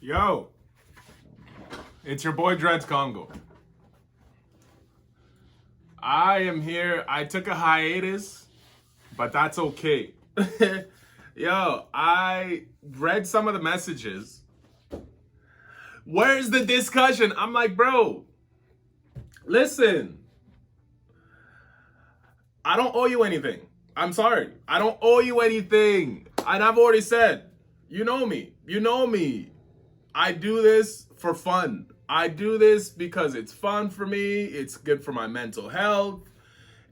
Yo, it's your boy Dreads Congo. I am here. I took a hiatus, but that's okay. Yo, I read some of the messages. Where's the discussion? I'm like, bro, listen. I don't owe you anything. I'm sorry. I don't owe you anything. And I've already said, you know me. You know me. I do this for fun. I do this because it's fun for me. It's good for my mental health.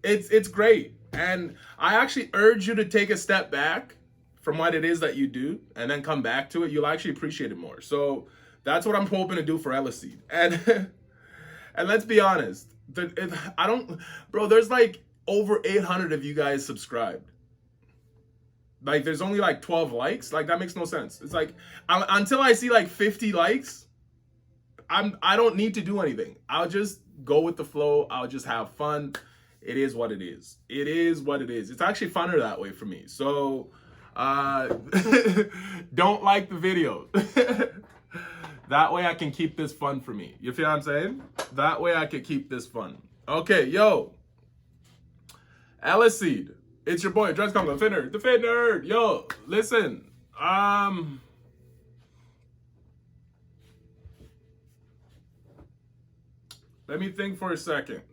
It's great. And I actually urge you to take a step back from what it is that you do and then come back to it. You'll actually appreciate it more. So that's what I'm hoping to do for Eleceed. And and let's be honest. Bro, there's like over 800 of you guys subscribed. Like, there's only like 12 likes. Like, that makes no sense. It's like, until I see like 50 likes, I don't need to do anything. I'll just go with the flow. I'll just have fun. It is what it is. It is what it is. It's actually funner that way for me. So, don't like the video. That way I can keep this fun for me. You feel what I'm saying? That way I can keep this fun. Okay, yo. Eleceed. It's your boy, Dreads Congo, the Fit Nerd. Yo, listen. Let me think for a second.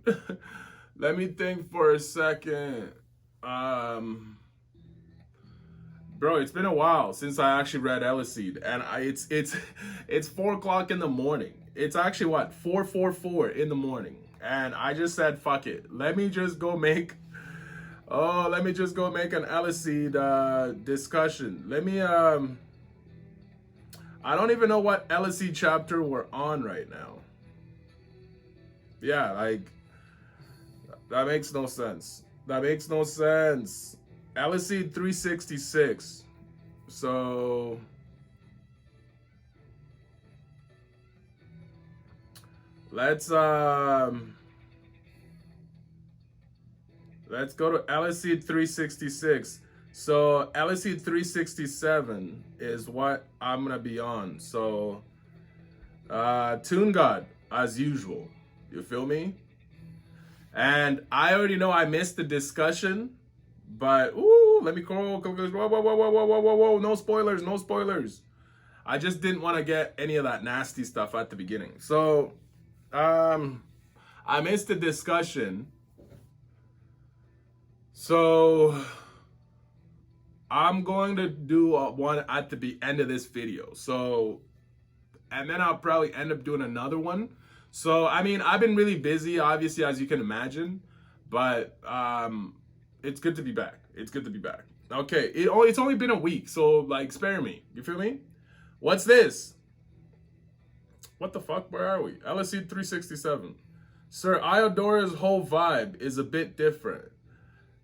Let me think for a second. Bro, it's been a while since I actually read Eleceed, and it's 4 o'clock in the morning. It's actually what, 4:44 in the morning, and I just said fuck it. Let me just go make an Eleceed discussion. Let me I don't even know what Eleceed chapter we're on right now. Yeah, like, that makes no sense. That makes no sense. Eleceed 366. So let's go to Eleceed 366. So Eleceed 367 is what I'm gonna be on. So Toon God, as usual. You feel me? And I already know I missed the discussion, but let me go. Whoa. No spoilers, no spoilers. I just didn't want to get any of that nasty stuff at the beginning. So I missed the discussion. So I'm going to do one at the end of this video. So, and then I'll probably end up doing another one. So, I mean, I've been really busy, obviously, as you can imagine, but it's good to be back. It's good to be back. Okay, it's only been a week, so, like, spare me. You feel me? What's this? What the fuck? Where are we? Eleceed 367. Sir, Iodora's whole vibe is a bit different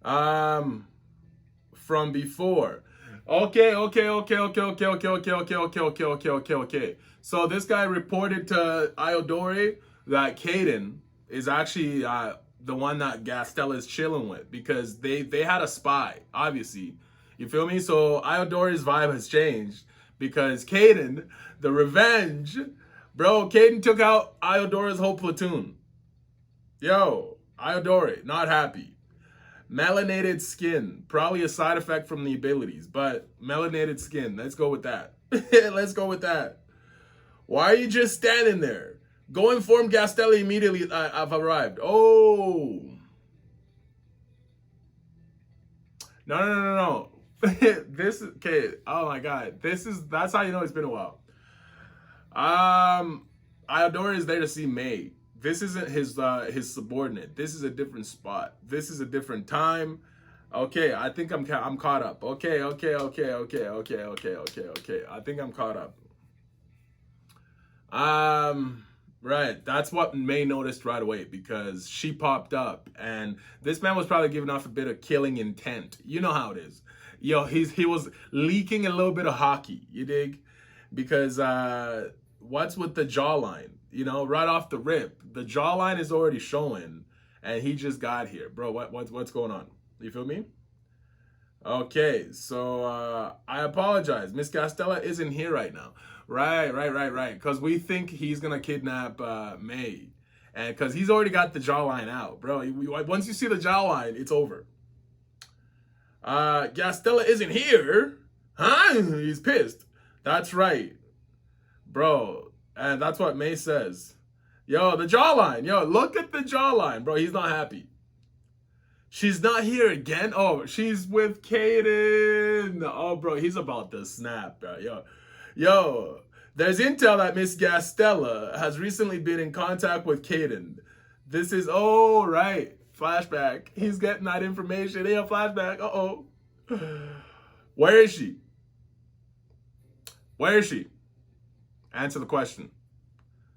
from before. Okay. So this guy reported to Iodora that Caden is actually the one that Gastella is chilling with, because they had a spy, obviously. You feel me? So Iodora's vibe has changed because Caden, the revenge, bro, Caden took out Iodora's whole platoon. Yo, Iodora, not happy. Melanated skin, probably a side effect from the abilities, but melanated skin, let's go with that. Let's go with that. Why are you just standing there? Go inform Gastella immediately. I've arrived. Oh. No. This is, okay, oh my God. That's how you know it's been a while. Iodora is there to see Mei. This isn't his subordinate. This is a different spot. This is a different time. Okay, I think I'm caught up. Okay. I think I'm caught up. Right. That's what Mei noticed right away, because she popped up, and this man was probably giving off a bit of killing intent. You know how it is. Yo, he was leaking a little bit of hockey. You dig? Because what's with the jawline? You know, right off the rip, the jawline is already showing, and he just got here, bro. What's going on? You feel me? Okay, so I apologize. Miss Gastella isn't here right now. Right. Because we think he's gonna kidnap Mei, and because he's already got the jawline out, bro. Once you see the jawline, it's over. Gastella isn't here, huh? He's pissed. That's right, bro, and that's what Mei says. Yo, the jawline. Yo, look at the jawline, bro. He's not happy. She's not here again. Oh, she's with Kaden. Oh, bro, he's about to snap, bro. Yo. There's intel that Miss Gastella has recently been in contact with Kaden. This is right. Flashback. He's getting that information. Yeah, flashback. Where is she? Where is she? Answer the question.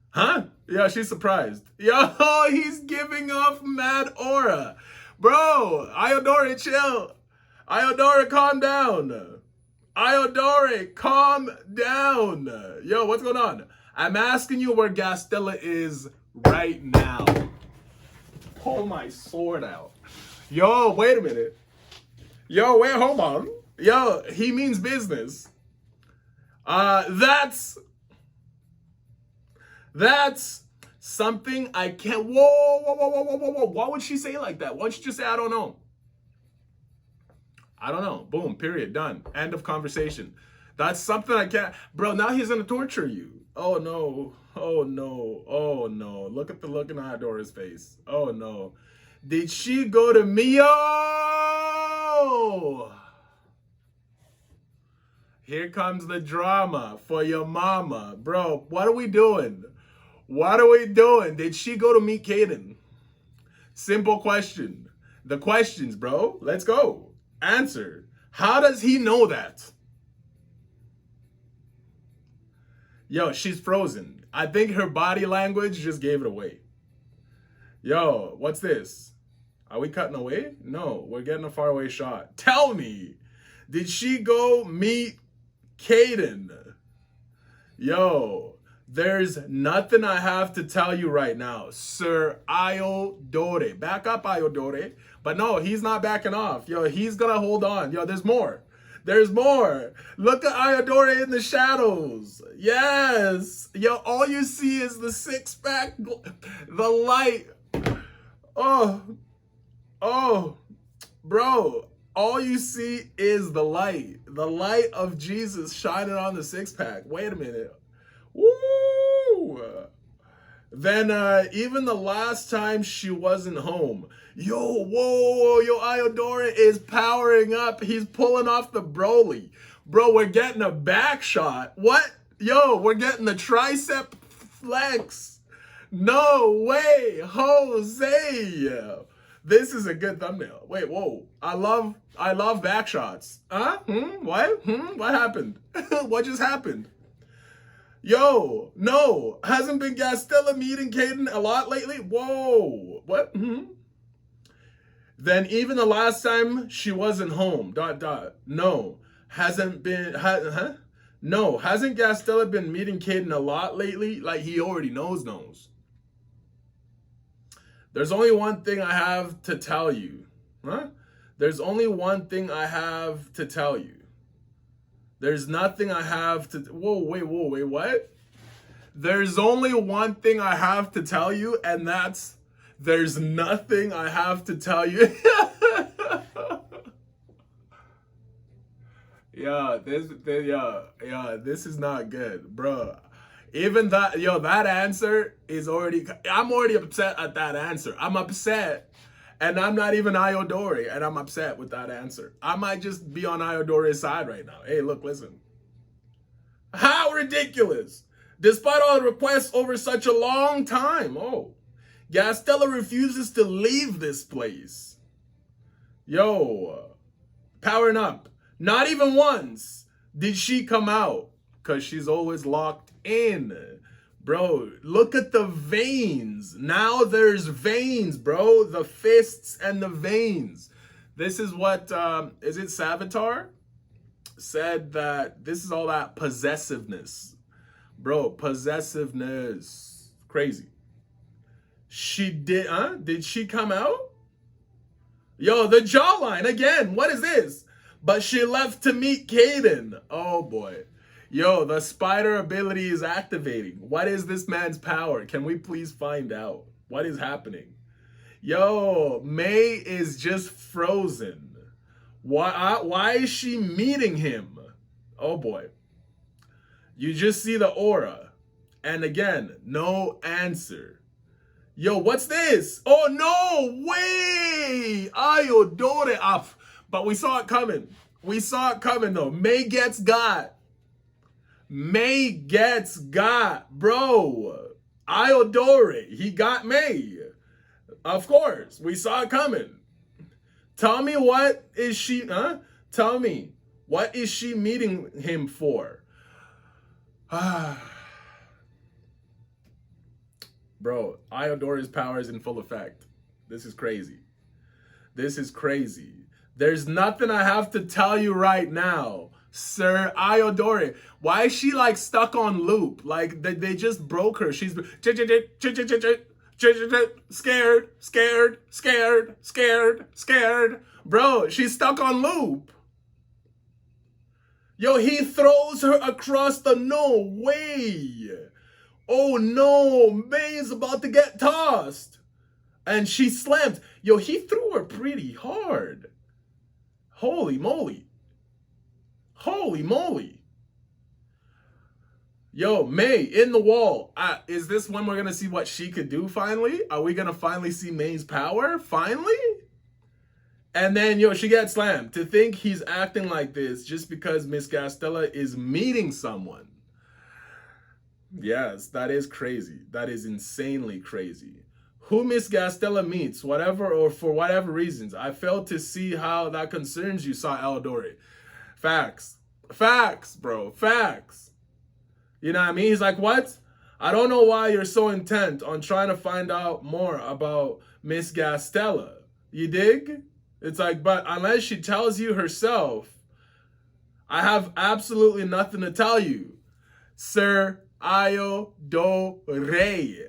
Huh? Yeah, she's surprised. Yo, he's giving off mad aura. Bro, Iodora, chill. Iodora, calm down. Iodora, calm down. Yo, what's going on? I'm asking you where Gastella is right now. Pull my sword out. Yo, wait a minute. Yo, wait, hold on. Yo, he means business. That's something I can't. Whoa. Why would she say it like that? Why don't you just say, I don't know? I don't know. Boom, period, done. End of conversation. That's something I can't. Bro, now he's gonna torture you. Oh no. Look at the look in Iodora's face. Oh no. Did she go to Mio? Here comes the drama for your mama. Bro, what are we doing? Did she go to meet Kaden? Simple question. The questions, bro. Let's go. Answer. How does he know that? Yo, she's frozen. I think her body language just gave it away. Yo, what's this? Are we cutting away? No, we're getting a faraway shot. Tell me, did she go meet Kaden? Yo, there's nothing I have to tell you right now, Sir Iodora. Back up, Iodora. But no, he's not backing off. Yo, he's gonna hold on. Yo, there's more. There's more. Look at Iodora in the shadows. Yes. Yo, all you see is the six-pack, the light. Oh, bro. All you see is the light of Jesus shining on the six-pack. Wait a minute. Woo! Then even the last time she wasn't home. Yo, Iodora is powering up. He's pulling off the Broly. Bro, we're getting a back shot. What? Yo, we're getting the tricep flex. No way, Jose. This is a good thumbnail. Wait, whoa. I love back shots. Huh? What? What happened? What just happened? Yo, no. Hasn't been Gastella meeting Kaden a lot lately? Whoa. What? Then even the last time she wasn't home. ... No. Hasn't been... No. Hasn't Gastella been meeting Kaden a lot lately? Like he already knows. There's only one thing I have to tell you. Huh? There's only one thing I have to tell you. There's nothing I have to... Whoa, wait, what? There's only one thing I have to tell you, and that's... There's nothing I have to tell you. This is not good, bro. Even that, that answer is already... I'm already upset at that answer. I'm upset, and I'm not even Iodora, and I'm upset with that answer. I might just be on Iodora's side right now. Hey, look, listen. How ridiculous! Despite all the requests over such a long time. Oh, Gastella refuses to leave this place. Yo, powering up. Not even once did she come out, because she's always locked in. Bro, look at the veins. Now there's veins, bro. The fists and the veins. This is what, is it Savitar? Said that this is all that possessiveness. Bro, possessiveness. Crazy. She did, Did she come out? Yo, the jawline again. What is this? But she left to meet Kaden. Oh boy. Yo, the spider ability is activating. What is this man's power? Can we please find out? What is happening? Yo, Mei is just frozen. Why is she meeting him? Oh boy. You just see the aura. And again, no answer. Yo, what's this? Oh no, way! Iodora up. But we saw it coming. We saw it coming though. Mei gets got. Mei gets got. Bro. Iodora. He got Mei. Of course. We saw it coming. Tell me what is she, Tell me. What is she meeting him for? Bro, Iodora's power is in full effect. This is crazy. This is crazy. There's nothing I have to tell you right now, Sir Iodora. Why is she like stuck on loop? Like they just broke her. She's scared, scared, scared, scared, scared. Bro, she's stuck on loop. Yo, he throws her across the no way. Oh no, Mei is about to get tossed. And she slammed. Yo, he threw her pretty hard. Holy moly. Holy moly. Yo, Mei in the wall. Is this when we're going to see what she could do finally? Are we going to finally see Mei's power? Finally? And then, yo, she gets slammed. To think he's acting like this just because Miss Gastella is meeting someone. Yes, that is crazy. That is insanely crazy. Who Miss Gastella meets, whatever or for whatever reasons, I failed to see how that concerns you, saw Eleceed. Facts. Facts, bro. Facts. You know what I mean? He's like, what? I don't know why you're so intent on trying to find out more about Miss Gastella. You dig? It's like, but unless she tells you herself, I have absolutely nothing to tell you, Sir Iodora.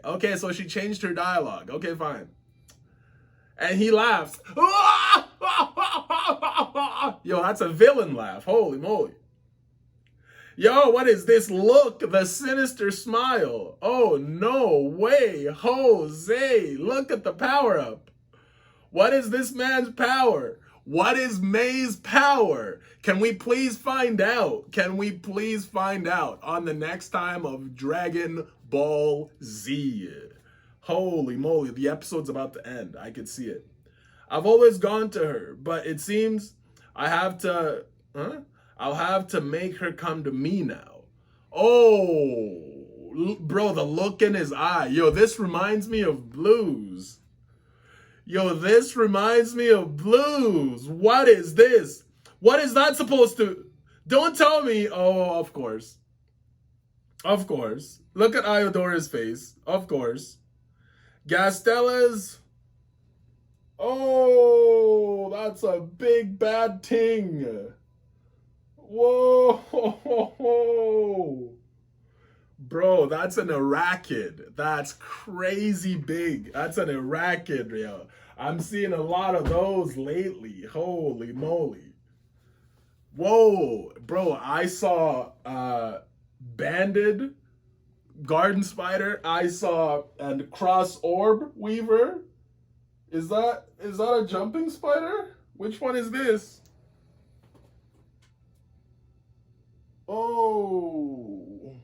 Okay, so she changed her dialogue. Okay, fine. And he laughs. Yo, that's a villain laugh. Holy moly. Yo, what is this look? The sinister smile. Oh, no way. Jose, look at the power up. What is this man's power? What is Mei's power? Can we please find out? Can we please find out on the next time of Dragon Ball Z? Holy moly, the episode's about to end. I could see it. I've always gone to her, but it seems I have to, I'll have to make her come to me now. Oh, bro, the look in his eye. Yo, this reminds me of Blues. Yo, this reminds me of Blues. What is this? What is that supposed to? Don't tell me. Oh, of course. Of course. Look at Iodora's face. Of course. Gastella's. Oh, that's a big bad ting. Whoa. Bro, that's an Arachid. That's crazy big. That's an Arachid, yo. I'm seeing a lot of those lately. Holy moly. Whoa, bro, I saw banded garden spider. I saw and cross orb weaver. Is that a jumping spider? Which one is this? Oh.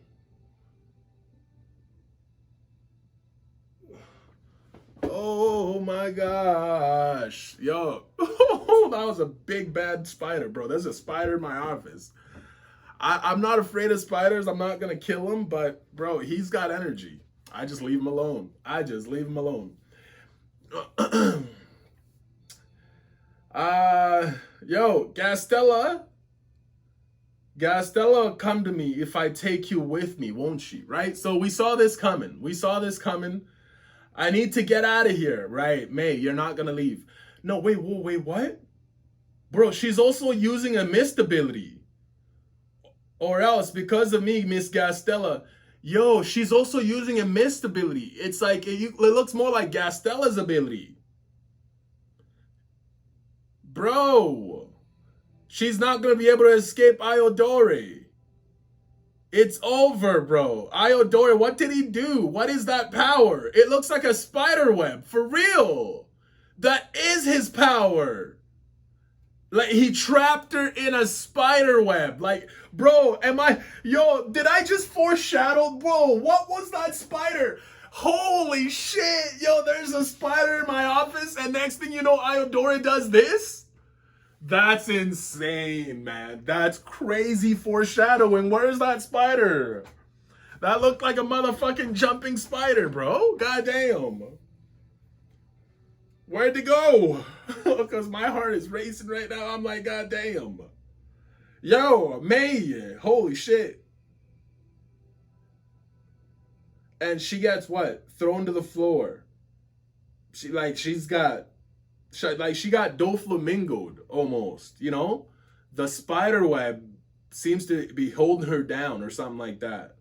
Oh my gosh. Yo, that was a big bad spider, bro. There's a spider in my office. I'm not afraid of spiders. I'm not going to kill him, but bro, he's got energy. I just leave him alone. I just leave him alone. Yo, Gastella. Gastella, come to me if I take you with me, won't she? Right? So we saw this coming. We saw this coming. I need to get out of here, right? Mei, you're not gonna leave. No, wait, what? Bro, she's also using a mist ability. Or else, because of me, Miss Gastella, yo, she's also using a mist ability. It's like, it looks more like Gastella's ability. Bro, She's not going to be able to escape Iodora. It's over, bro. Iodora, what did he do? What is that power? It looks like a spider web, for real. That is his power. Like, he trapped her in a spider web. Like, bro, did I just foreshadow? Bro, what was that spider? Holy shit, yo, there's a spider in my office, and next thing you know, Iodora does this? That's insane, man. That's crazy foreshadowing. Where's that spider? That looked like a motherfucking jumping spider, bro. Goddamn. Where'd it go? Because my heart is racing right now. I'm like, goddamn. Yo, Mei. Holy shit. And she gets what? Thrown to the floor. She got doflamingoed almost, you know? The spider web seems to be holding her down or something like that.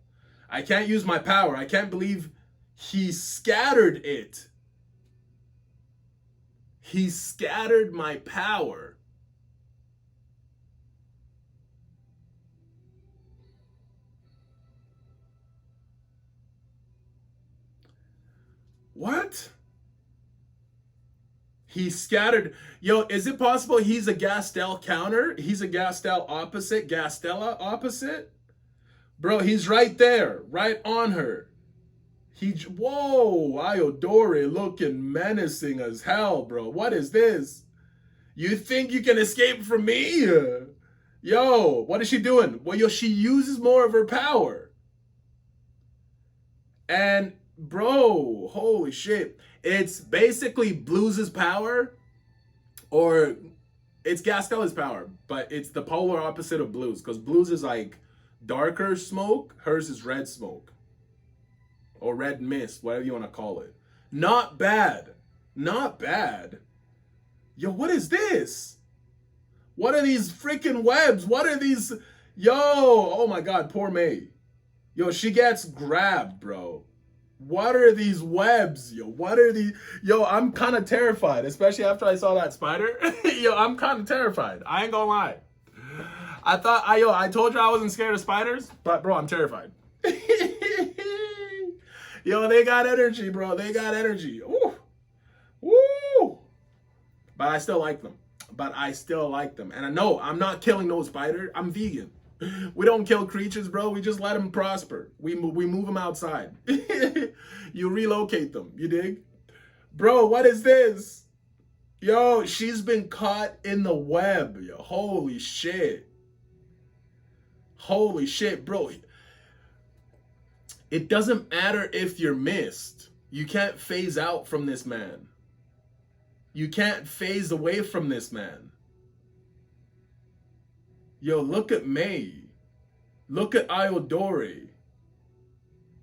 I can't use my power. I can't believe he scattered it. He scattered my power. What? He scattered. Yo, is it possible he's a Gastella counter? He's a Gastella opposite? Bro, he's right there, right on her. Whoa, Iodora looking menacing as hell, bro. What is this? You think you can escape from me? Yo, what is she doing? Well, yo, she uses more of her power. And, bro, holy shit. It's basically Blues' power, or it's Gastella's power, but it's the polar opposite of Blues, because Blues is like darker smoke, hers is red smoke. Or red mist, whatever you want to call it. Not bad. Not bad. Yo, what is this? What are these freaking webs? What are these? Yo, oh my God, poor Mei. Yo, she gets grabbed, bro. What are these webs? Yo, what are these? Yo, I'm kind of terrified, especially after I saw that spider. Yo, I'm kind of terrified. I ain't gonna lie. I told you I wasn't scared of spiders, but bro, I'm terrified. Yo, they got energy, bro. They got energy. Woo. Woo. But I still like them. And I know I'm not killing no spider. I'm vegan. We don't kill creatures, bro. We just let them prosper. We move them outside. You relocate them. You dig? Bro, what is this? Yo, she's been caught in the web. Yo, holy shit. Holy shit, bro. It doesn't matter if you're missed. You can't phase out from this man. You can't phase away from this man. Yo, look at Mei. Look at Iodora.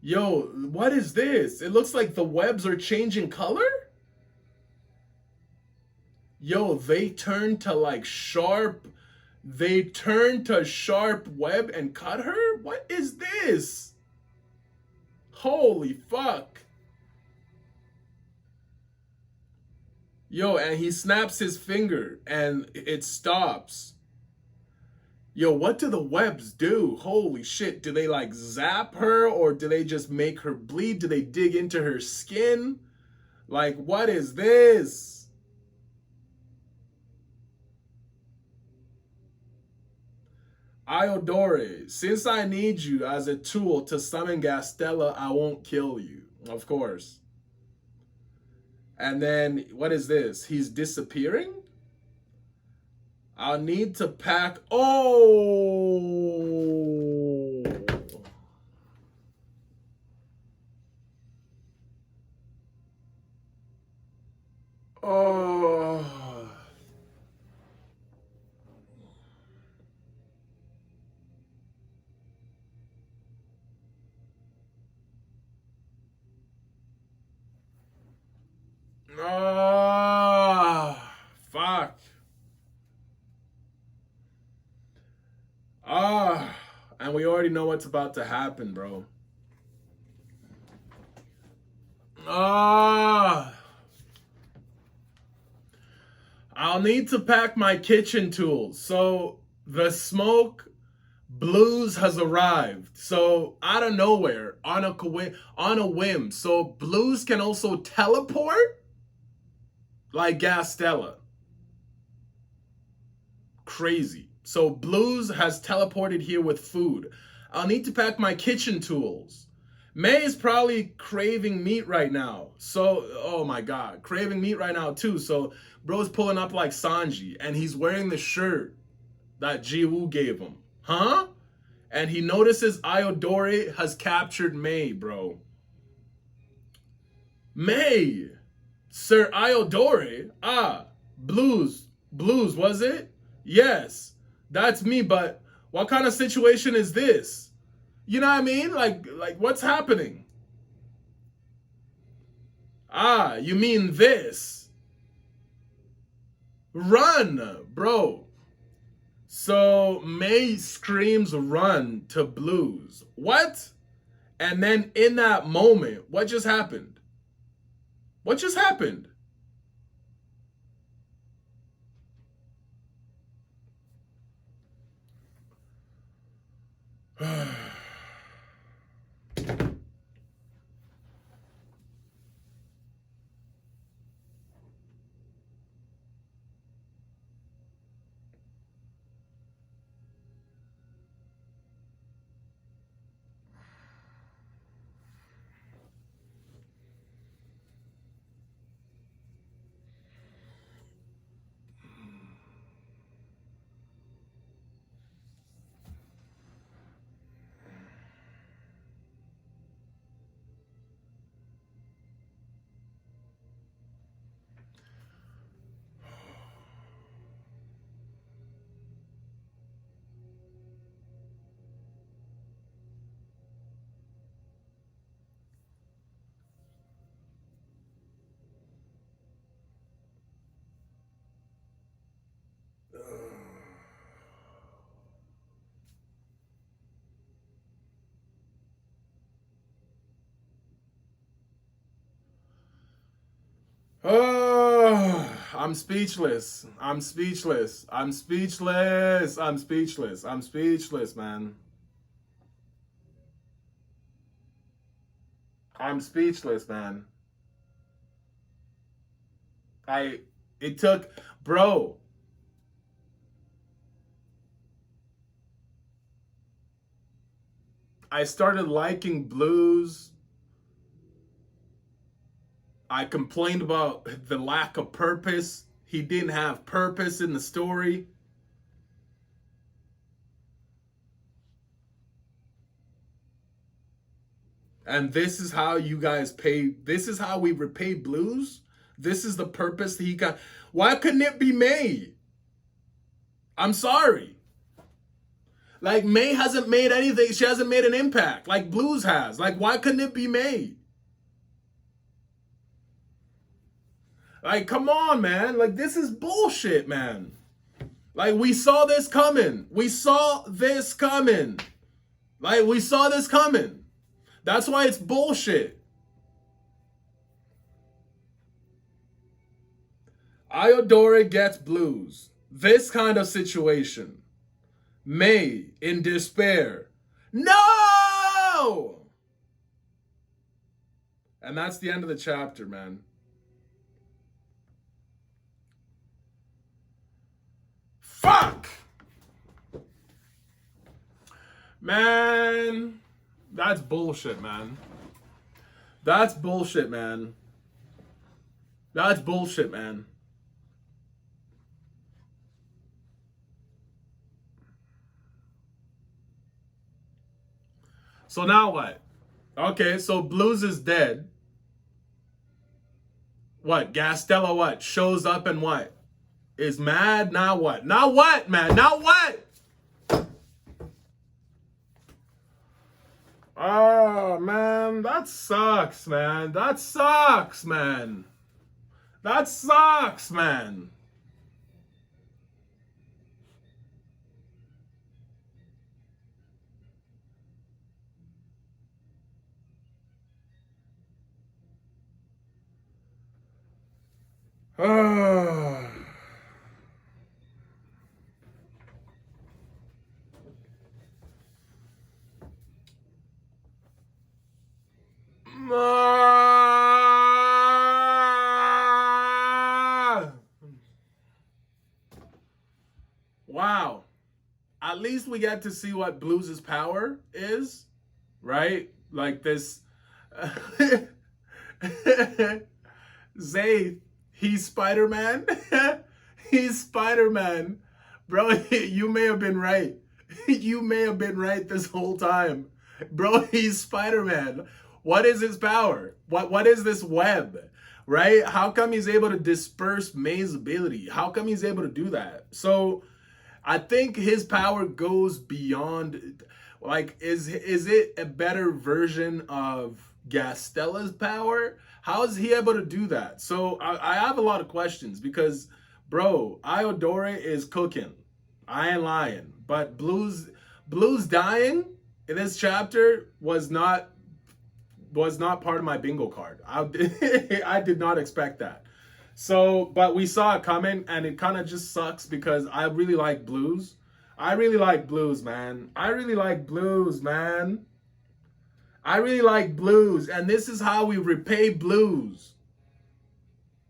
Yo, what is this? It looks like the webs are changing color? Yo, they turn to sharp web and cut her? What is this? Holy fuck. Yo, and he snaps his finger and it stops. Yo, what do the webs do? Holy shit. Do they zap her, or do they just make her bleed? Do they dig into her skin? What is this? Iodora, since I need you as a tool to summon Gastella, I won't kill you. Of course. And then, what is this? He's disappearing? I'll need to pack... Oh! Oh... Ah, fuck. Ah, and we already know what's about to happen, bro. Ah. I'll need to pack my kitchen tools. So The smoke Blues has arrived. So out of nowhere, on a whim. So Blues can also teleport like Gastella. Crazy. So Blues has teleported here with food. I'll need to pack my kitchen tools. Mei is probably craving meat right now. So, oh my god, craving meat right now too. So, bro's pulling up like Sanji, and he's wearing the shirt that Jiwoo gave him. Huh? And he notices Iodora has captured Mei, bro. Mei! Sir Iodora? Ah, Blues. Blues, was it? Yes, that's me, but what kind of situation is this? You know what I mean? Like what's happening? Ah, you mean this? Run, bro. So Mei screams run to Blues. What? And then in that moment, what just happened? What just happened? Oh, I'm speechless. I'm speechless. I'm speechless. I'm speechless. I'm speechless, man. I'm speechless, man. I it took bro. I started liking Blues. I complained about the lack of purpose. He didn't have purpose in the story. And this is how you guys pay. This is how we repay Blues. This is the purpose that he got. Why couldn't it be Mei? I'm sorry. Like Mei hasn't made anything. She hasn't made an impact like Blues has. Like why couldn't it be Mei? Like come on, man. Like this is bullshit, man. Like we saw this coming. We saw this coming. Like we saw this coming. That's why it's bullshit. Iodora gets Blues. This kind of situation. Mei in despair. No! And that's the end of the chapter, man. Fuck! Man, that's bullshit, man. That's bullshit, man. That's bullshit, man. So now what? Okay, so Blues is dead. What? Gastella what? Shows up and what? Is mad? Now what? Now what, man? Now what? Oh, man. That sucks, man. That sucks, man. That sucks, man. Oh. Wow. At least we get to see what Blues' power is, right? Like this. Zay, he's Spider-Man. He's Spider-Man. Bro, you may have been right. You may have been right this whole time. Bro, he's Spider-Man. What is his power? What is this web? Right? How come he's able to disperse May's ability? How come he's able to do that? So I think his power goes beyond, like, is it a better version of Gastella's power? How is he able to do that? So I have a lot of questions because, bro, Iodora is cooking. I ain't lying. But Blues dying in this chapter was not part of my bingo card. I did not expect that. So, but we saw it coming, and it kind of just sucks because I really like Blues. I really like Blues, man. I really like Blues, man. I really like Blues, and this is how we repay Blues.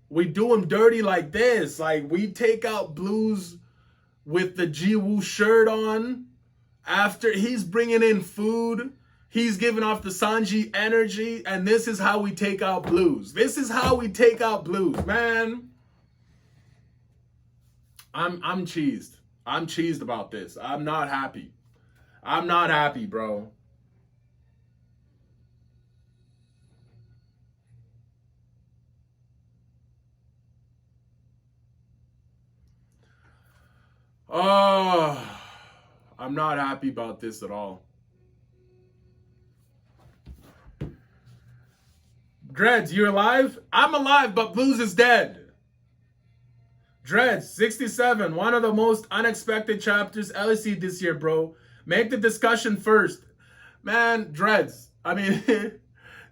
We do him dirty like this. Like, we take out Blues with the Jiwoo shirt on after he's bringing in food. He's giving off the Sanji energy, and this is how we take out Blues. This is how we take out Blues, man. I'm cheesed. I'm cheesed about this. I'm not happy. I'm not happy, bro. Oh, I'm not happy about this at all. Dreads, you're alive? I'm alive, but Blues is dead. Dreads, 67, one of the most unexpected chapters Eleceed this year, bro. Make the discussion first. Man, Dreads, I mean,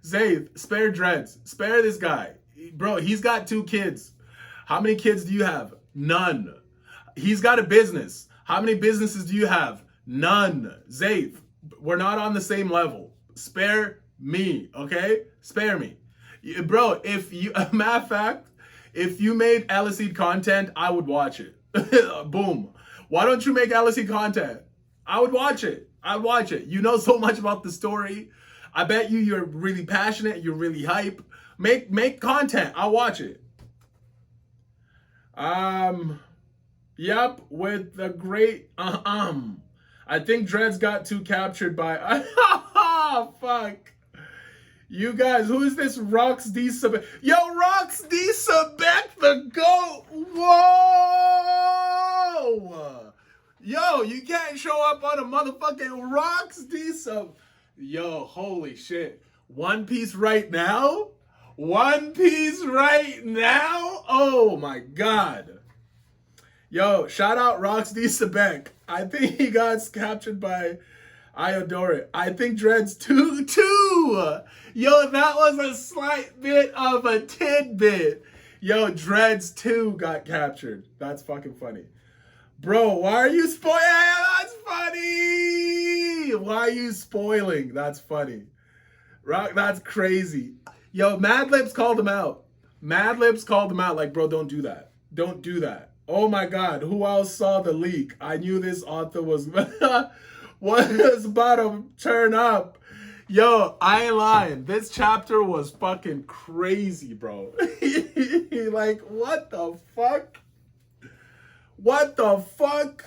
Zaith, spare Dreads. Spare this guy. Bro, he's got 2 kids. How many kids do you have? None. He's got a business. How many businesses do you have? None. Zaith, we're not on the same level. Spare me, okay? Spare me. Bro, if you, matter of fact, if you made Eleceed content, I would watch it. Boom. Why don't you make Eleceed content? I would watch it. I'd watch it. You know so much about the story. I bet you're really passionate. You're really hype. Make content. I'll watch it. Yep, with the great I think Dreads got too captured by fuck. You guys, who is this Rox D Sebek? Yo, Rox D Sebek the GOAT! Whoa! Yo, you can't show up on a motherfucking Rox D Sub. Yo, holy shit. One Piece right now? One Piece right now? Oh my god. Yo, shout out Rox D Sebek. I think he got captured by Iodora. I think Dreads too. Yo, that was a slight bit of a tidbit. Yo, Dreads 2 got captured. That's fucking funny. Bro, why are you spoiling? That's funny. Why are you spoiling? That's funny. Rock, that's crazy. Yo, Madlibs called him out. Madlibs called him out like, bro, don't do that. Don't do that. Oh my god, who else saw the leak? I knew this author was was about to turn up. Yo, I ain't lying. This chapter was fucking crazy, bro. Like, what the fuck? What the fuck?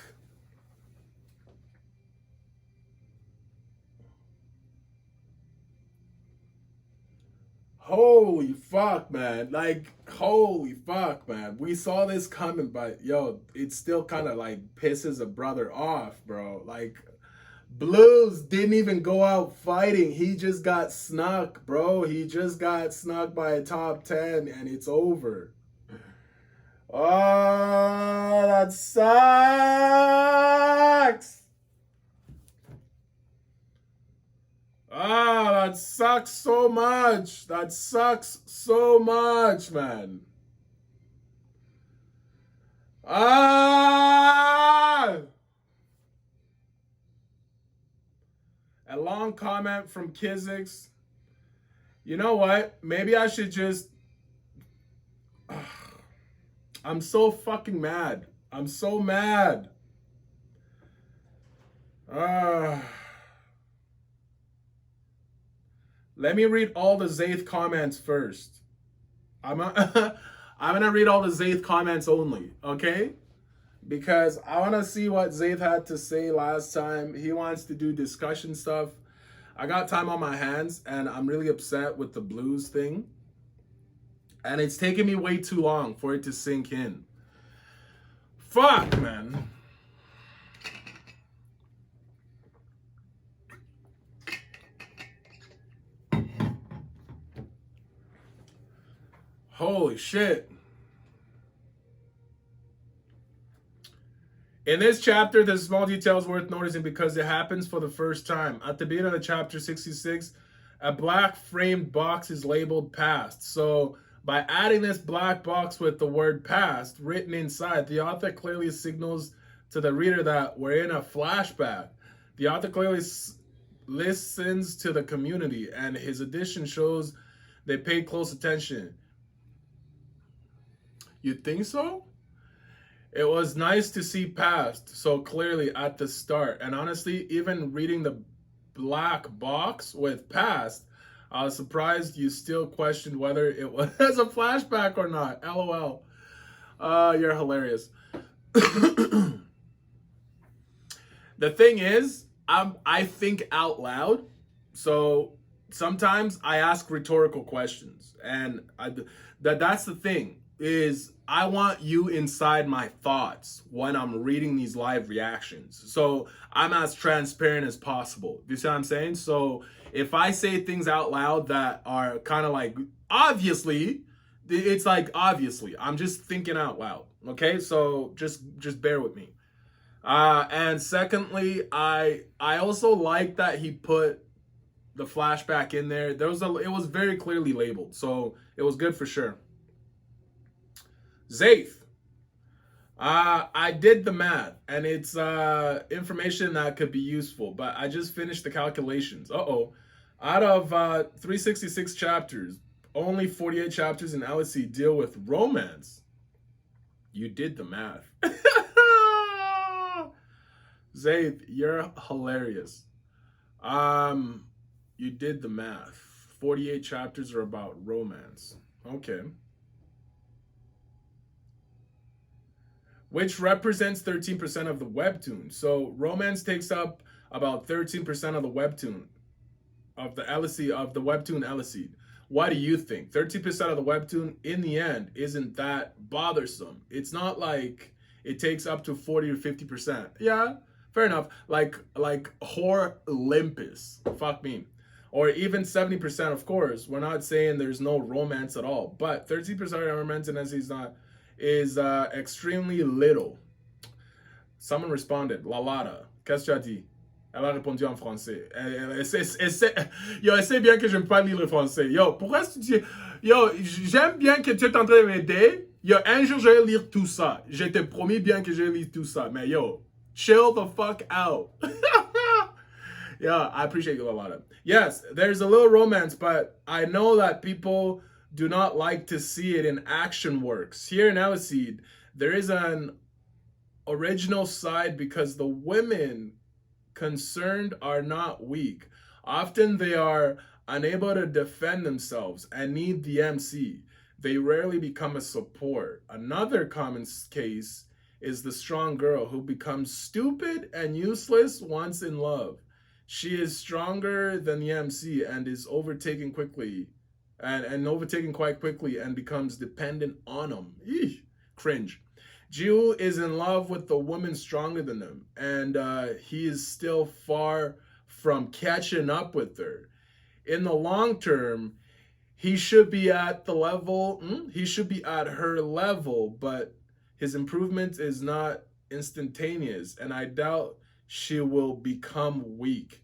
Holy fuck, man. Like, holy fuck, man. We saw this coming, but yo, it still kind of like pisses a brother off, bro. Like, Blues didn't even go out fighting. He just got snuck, bro. He just got snuck by a top 10 and it's over. Oh, that sucks. Ah, that sucks so much. That sucks so much, man. Ah! A long comment from Kizix. You know what? Maybe I should just. I'm so fucking mad. I'm so mad. Uh, Let me read all the Zaith comments first. I'm a, I'm gonna read all the Zaith comments only, okay? Because I want to see what Zaith had to say last time. He wants to do discussion stuff. I got time on my hands, and I'm really upset with the blues thing. And it's taken me way too long for it to sink in. Fuck, man. Holy shit. In this chapter, there's a small details worth noticing because it happens for the first time. At the beginning of chapter 66, a black framed box is labeled past. So by adding this black box with the word past written inside, the author clearly signals to the reader that we're in a flashback. The author clearly listens to the community, and his addition shows they paid close attention. You think so? It was nice to see past so clearly at the start. And honestly, even reading the black box with past, I was surprised you still questioned whether it was a flashback or not. LOL. You're hilarious. The thing is, I think out loud. So sometimes I ask rhetorical questions. And that's the thing. Is I want you inside my thoughts when I'm reading these live reactions. So I'm as transparent as possible. Do you see what I'm saying? So if I say things out loud that are kind of like, obviously, it's like, obviously, I'm just thinking out loud. Okay, so just bear with me. And secondly, I also like that he put the flashback in there. It was very clearly labeled, so it was good for sure. Zaith, I did the math, and it's information that could be useful, but I just finished the calculations. Out of 366 chapters, only 48 chapters in Eleceed deal with romance. You did the math. Zaith, you're hilarious. You did the math. 48 chapters are about romance. Okay. Which represents 13% of the webtoon. So romance takes up about 13% of the webtoon, of the webtoon Eleceed. What do you think? 13% of the webtoon, in the end, isn't that bothersome. It's not like it takes up to 40 or 50%. Yeah, fair enough. Like Whore Olympus. Fuck me. Or even 70%, of course. We're not saying there's no romance at all. But 13% of romance in Eleceed is extremely little. Someone responded, Lalada, qu'est-ce que tu as dit? Elle a répondu en français. Yo, essaie bien que je ne peux pas lire le français. Yo, pourquoi est-ce que tu dis... Yo, j'aime bien que tu es en train de m'aider. Yo, un jour, je vais lire tout ça. Je te promis bien que je vais lire tout ça. Mais yo, chill the fuck out. Yeah, I appreciate you, Lalada. Yes, there's a little romance, but I know that people do not like to see it in action works. Here in Eleceed, there is an original side because the women concerned are not weak. Often they are unable to defend themselves and need the MC. They rarely become a support. Another common case is the strong girl who becomes stupid and useless once in love. She is stronger than the MC and is overtaken quickly. And overtaken quite quickly and becomes dependent on him. Eesh, cringe. Jiwoo is in love with the woman stronger than him, and he is still far from catching up with her. In the long term, he should be at the level, he should be at her level, but his improvement is not instantaneous, and I doubt she will become weak.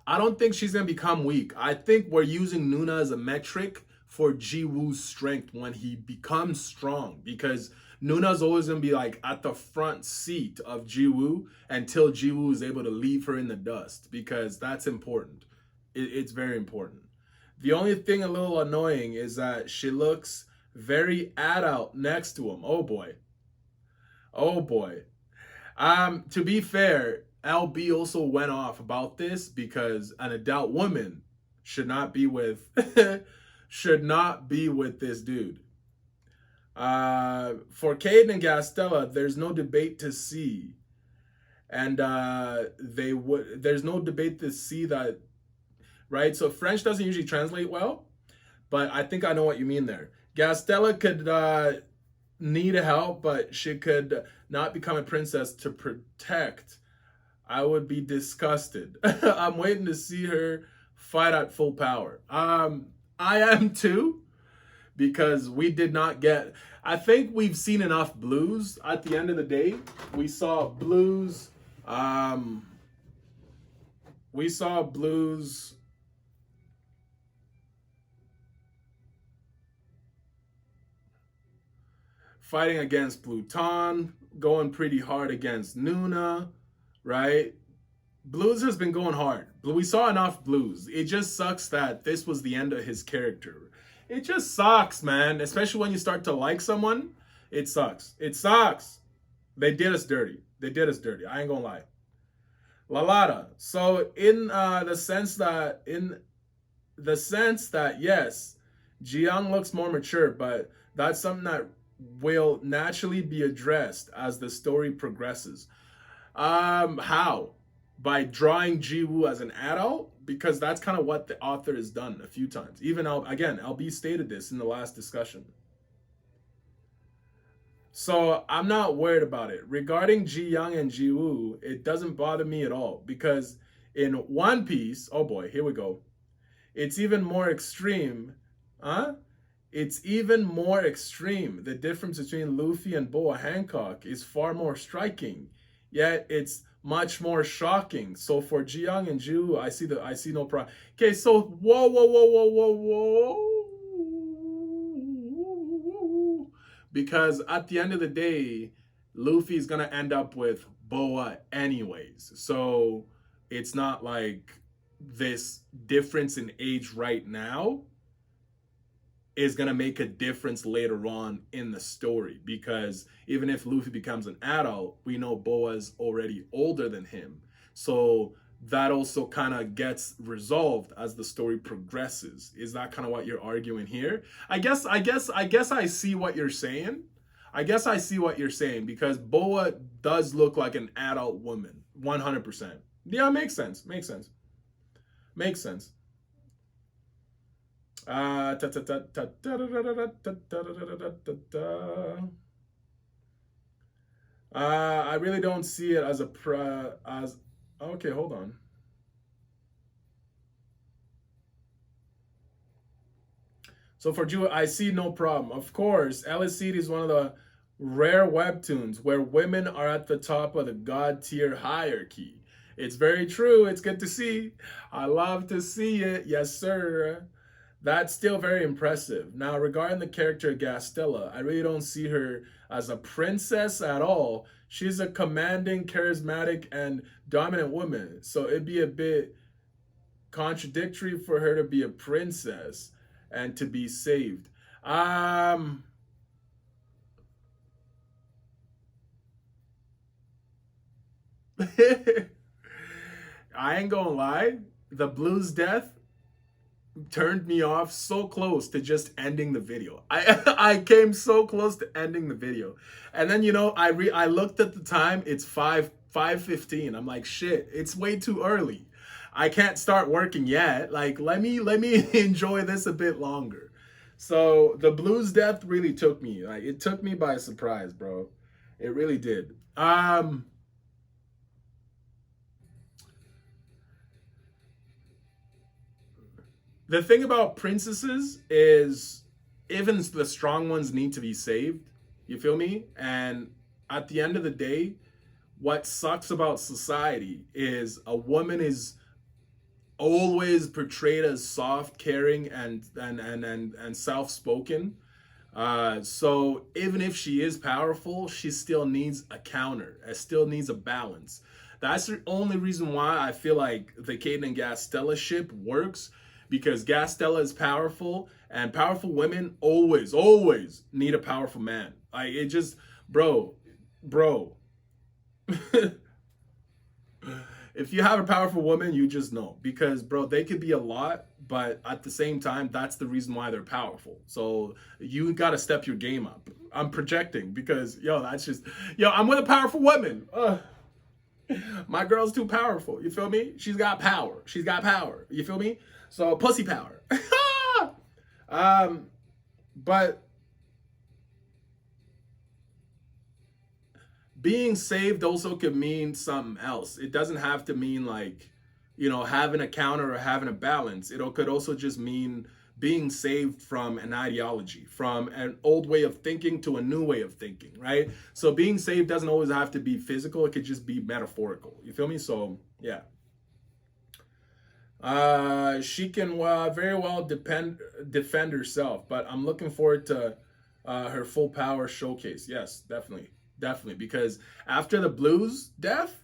I don't think she's going to become weak. I think we're using Nuna as a metric for Jiwoo's strength when he becomes strong, because Nuna's always going to be like at the front seat of Jiwoo until Jiwoo is able to leave her in the dust, because that's important. It's very important. The only thing a little annoying is that she looks very adult next to him. Oh boy. Oh boy. To be fair, LB also went off about this because an adult woman should not be with should not be with this dude. For Caden and Gastella, there's no debate to see, and there's no debate to see that, right? So French doesn't usually translate well, but I think I know what you mean there. Gastella could need help, but she could not become a princess to protect. I would be disgusted. I'm waiting to see her fight at full power. I am too, because we did not get. I think we've seen enough blues. At the end of the day, we saw blues. We saw blues. Fighting against Pluton, going pretty hard against Nuna, right? Blues has been going hard. We saw enough blues. It just sucks that this was the end of his character. It just sucks, man. Especially when you start to like someone. It sucks. It sucks. They did us dirty. They did us dirty. I ain't gonna lie. Lalada. So in the sense that yes, Jiyoung looks more mature, but that's something that will naturally be addressed as the story progresses. How? By drawing Jiwoo as an adult, because that's kind of what the author has done a few times. Even again, LB stated this in the last discussion. So I'm not worried about it. Regarding Ji Young and Jiwoo, it doesn't bother me at all, because in One Piece, oh boy, here we go. It's even more extreme. Huh? It's even more extreme. The difference between Luffy and Boa Hancock is far more striking, yet it's much more shocking. So for Jiyoung and Ju, I see no problem. Okay, so whoa. Because at the end of the day, Luffy's gonna end up with Boa anyways. So it's not like this difference in age right now is going to make a difference later on in the story, because even if Luffy becomes an adult, we know Boa's already older than him. So that also kind of gets resolved as the story progresses. Is that kind of what you're arguing here? I guess I see what you're saying. I guess I see what you're saying, because Boa does look like an adult woman, 100%. Yeah, makes sense. I really don't see it as as okay, hold on. So for Jew, I see no problem. Of course, Eleceed is one of the rare webtoons where women are at the top of the god tier hierarchy. It's very true. It's good to see. I love to see it. Yes, sir. That's still very impressive. Now, regarding the character Gastella, I really don't see her as a princess at all. She's a commanding, charismatic, and dominant woman. So it'd be a bit contradictory for her to be a princess and to be saved. I ain't gonna lie. The Blues death turned me off so close to just ending the video. I came so close to ending the video. And then I looked at the time, it's 5:15. I'm like, shit, it's way too early. I can't start working yet. Like, let me enjoy this a bit longer. So the Blues death really took me. Like, it took me by surprise, bro. It really did. The thing about princesses is even the strong ones need to be saved. You feel me? And at the end of the day, what sucks about society is a woman is always portrayed as soft, caring, and self-spoken. So even if she is powerful, she still needs a counter. It still needs a balance. That's the only reason why I feel like the Caden and Gastella ship works, because Gastella is powerful, and powerful women always need a powerful man. Like, it just, bro. If you have a powerful woman, you just know, because bro, they could be a lot, but at the same time, that's the reason why they're powerful. So you got to step your game up. I'm projecting because that's just I'm with a powerful woman. My girl's too powerful. You feel me? She's got power. You feel me? So pussy power. But being saved also could mean something else. It doesn't have to mean like, having a counter or having a balance. It could also just mean being saved from an ideology, from an old way of thinking to a new way of thinking, right? So being saved doesn't always have to be physical. It could just be metaphorical. You feel me? So, yeah. She can very well defend herself, but I'm looking forward to her full power showcase. Yes, definitely. Because after the Blues death,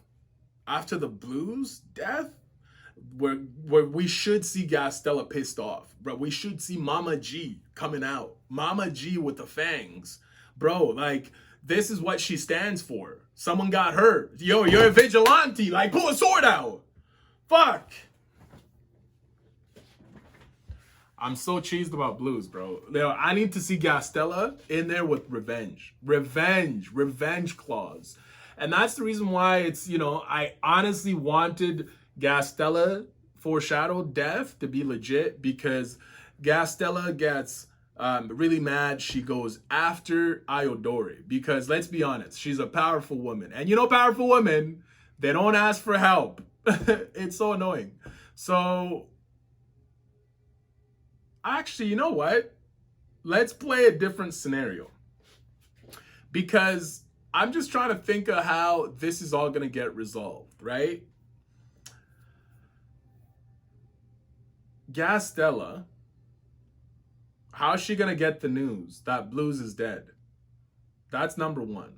where we should see Gastella pissed off, bro. We should see Mama G coming out. Mama G with the fangs. Bro, like, this is what she stands for. Someone got hurt. Yo, you're a vigilante. Like, pull a sword out. Fuck. I'm so cheesed about Blues, bro. I need to see Gastella in there with revenge clause. And that's the reason why it's, I honestly wanted Gastella foreshadowed death to be legit, because Gastella gets really mad. She goes after Iodora because, let's be honest, she's a powerful woman. And powerful women, they don't ask for help. It's so annoying. So, actually, you know what? Let's play a different scenario, because I'm just trying to think of how this is all going to get resolved, right? Gastella, how's she going to get the news that Blues is dead? That's number one.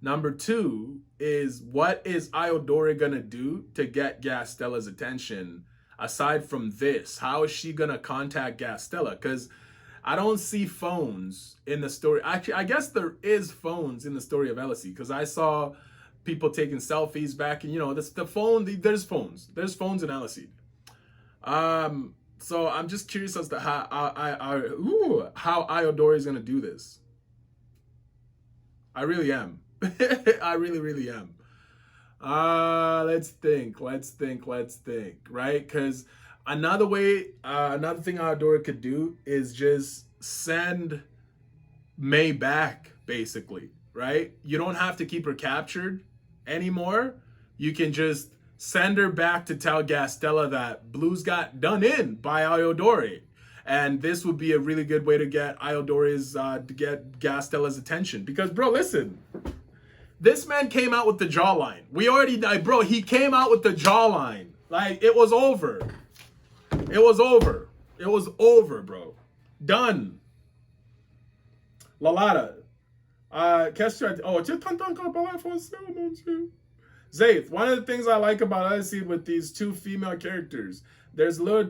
Number two is, what is Iodora going to do to get Gastella's attention? Aside from this, how is she going to contact Gastella? Because I don't see phones in the story. Actually, I guess there is phones in the story of Eleceed, because I saw people taking selfies back, and the phone. There's phones. There's phones in Eleceed. So I'm just curious as to how Iodora is gonna do this. I really am. I really am. Let's think, right? Because another thing Iodora could do is just send Mei back, basically, right? You don't have to keep her captured anymore. You can just send her back to tell Gastella that Blues got done in by Iodora. And this would be a really good way to get Gastella's attention. Because, bro, listen. This man came out with the jawline. He came out with the jawline. Like, it was over. It was over, bro. Done. Lalada. Zaith, one of the things I like about Eleceed with these two female characters, there's little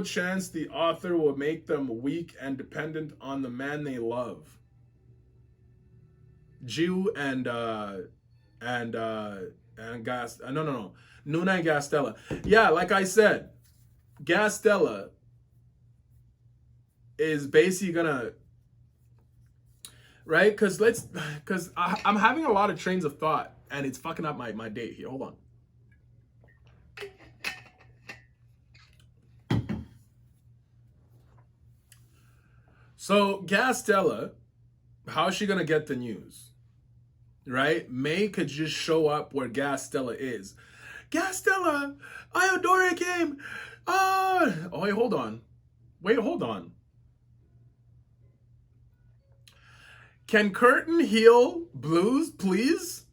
chance the author will make them weak and dependent on the man they love. Jew and Nuna and Gastella. Yeah, like I said, Gastella is basically gonna, right? Because I'm having a lot of trains of thought, and it's fucking up my date here. Hold on. So Gastella, how is she gonna get the news? Right? Mei could just show up where Gastella is. Gastella, Iodora came. Oh, wait, hold on. Can Curtain heal Blues, please?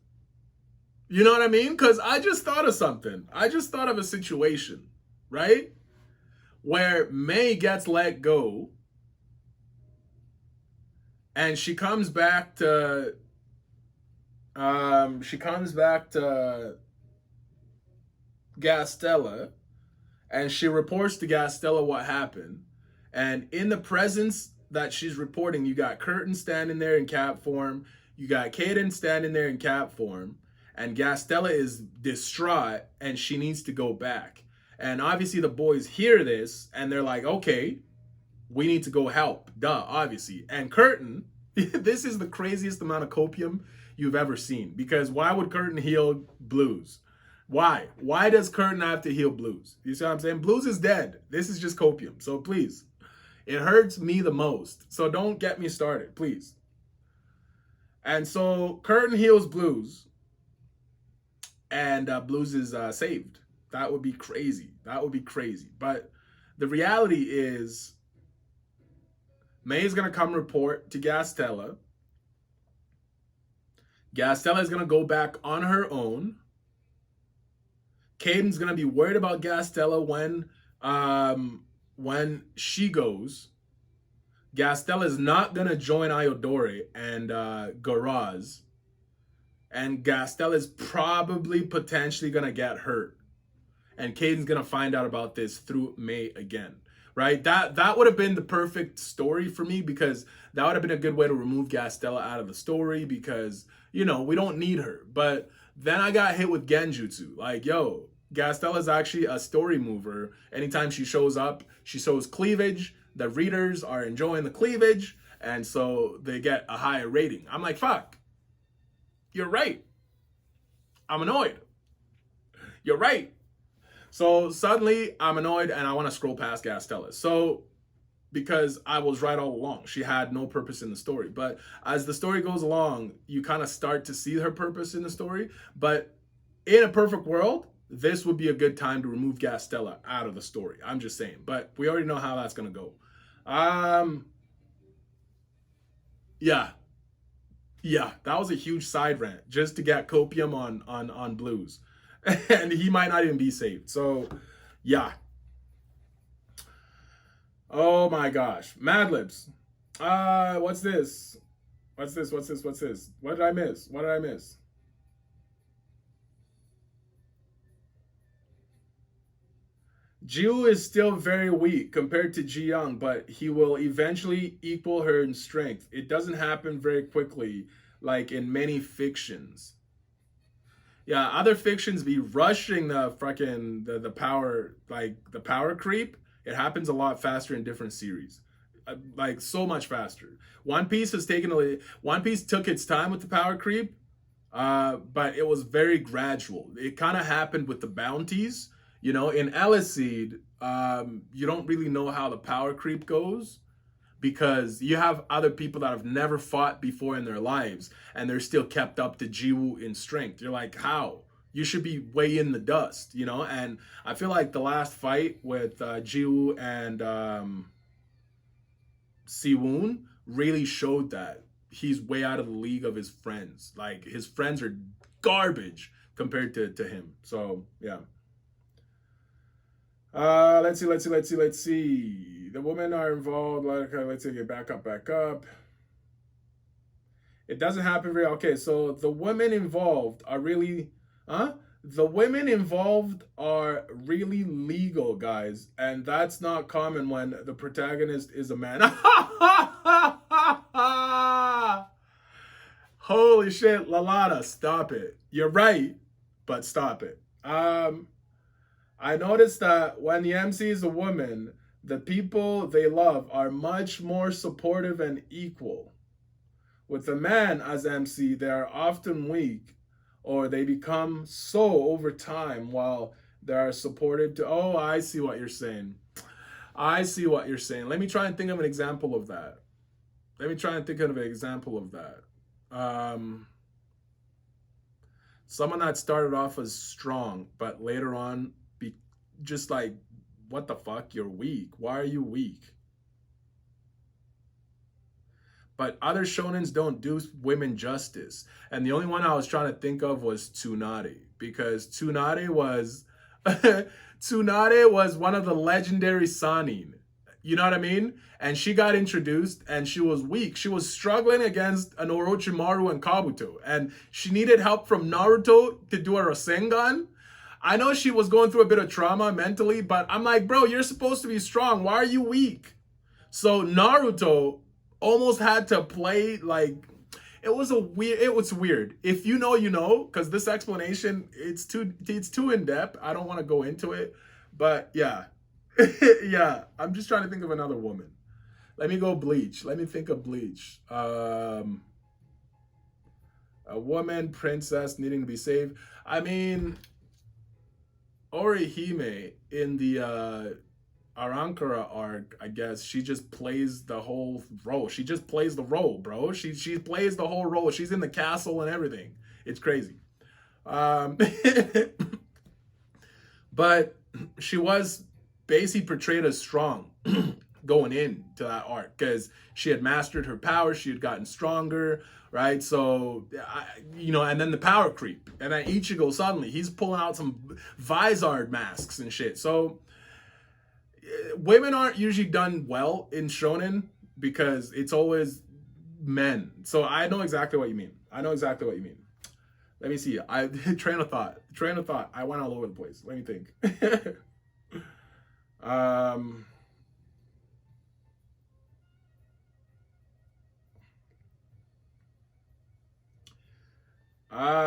You know what I mean? Because I just thought of something. I just thought of a situation, right? Where Mei gets let go, and she comes back to Gastella, and she reports to Gastella what happened. And in the presence that she's reporting, you got Curtin standing there in cap form, you got Caden standing there in cap form, and Gastella is distraught and she needs to go back. And obviously the boys hear this and they're like, okay, we need to go help. Duh, obviously. And Curtin, this is the craziest amount of copium you've ever seen. Because why would Curtin heal Blues? Why? Why does Curtin have to heal Blues? You see what I'm saying? Blues is dead. This is just copium. So please, it hurts me the most. So don't get me started, please. And so Curtin heals Blues. And Blues is saved. That would be crazy. That would be crazy. But the reality is, Mei is going to come report to Gastella. Gastella is going to go back on her own. Caden's going to be worried about Gastella when she goes. Gastella is not going to join Iodora and Garaz. And Gastella is probably potentially going to get hurt. And Caden's going to find out about this through Mei again. Right? That would have been the perfect story for me, because that would have been a good way to remove Gastella out of the story, because, you know, we don't need her. But then I got hit with Genjutsu. Like, yo, Gastella is actually a story mover. Anytime she shows up, she shows cleavage. The readers are enjoying the cleavage, and so they get a higher rating. I'm like, fuck. You're right. I'm annoyed. You're right. So suddenly I'm annoyed and I want to scroll past Gastella. So, because I was right all along. She had no purpose in the story. But as the story goes along, you kind of start to see her purpose in the story. But in a perfect world, this would be a good time to remove Gastella out of the story. I'm just saying. But we already know how that's going to go. Yeah, that was a huge side rant just to get copium on Blues. And he might not even be saved. So, yeah. Oh my gosh. Mad Libs. What's this? What's this? What did I miss? Jiwoo is still very weak compared to Ji Young, but he will eventually equal her in strength. It doesn't happen very quickly, like in many fictions. Yeah, other fictions be rushing the fucking the power, like the power creep. It happens a lot faster in different series, like so much faster. One Piece One Piece took its time with the power creep, but it was very gradual. It kind of happened with the bounties. You know, in Eleceed, you don't really know how the power creep goes, because you have other people that have never fought before in their lives and they're still kept up to Jiwoo in strength. You're like, how? You should be way in the dust, you know? And I feel like the last fight with Jiwoo and Siwoon really showed that he's way out of the league of his friends. Like, his friends are garbage compared to him. So, yeah. Let's see. The women are involved. Like, let's see. Back up. It doesn't happen very. Okay, so the women involved are really, the women involved are really legal, guys, and that's not common when the protagonist is a man. Holy shit, Lalada, stop it. You're right, but stop it. I noticed that when the MC is a woman, the people they love are much more supportive and equal. With a man as MC, they are often weak, or they become so over time while they are supported to... Oh, I see what you're saying. Let me try and think of an example of that. Someone that started off as strong, but later on just like, what the fuck? You're weak. Why are you weak? But other shonens don't do women justice. And the only one I was trying to think of was Tsunade, because Tsunade was one of the legendary Sanin. You know what I mean? And she got introduced and she was weak. She was struggling against an Orochimaru and Kabuto. And she needed help from Naruto to do a Rasengan. I know she was going through a bit of trauma mentally, but I'm like, bro, you're supposed to be strong. Why are you weak? So Naruto almost had to play like it was weird. If you know, you know, because this explanation it's too in depth. I don't want to go into it, but yeah. Yeah, I'm just trying to think of another woman. Let me go Bleach. Let me think of Bleach. A woman princess needing to be saved. I mean, Orihime in the Arankara arc, I guess she just plays the whole role. She just plays the role, bro. She plays the whole role. She's in the castle and everything. It's crazy. Um, but she was basically portrayed as strong going into that arc because she had mastered her power. She had gotten stronger, right? So, and then the power creep. And then Ichigo suddenly, he's pulling out some Vizard masks and shit. So, women aren't usually done well in shonen because it's always men. So I know exactly what you mean. Let me see. Train of thought. I went all over the place. Let me think.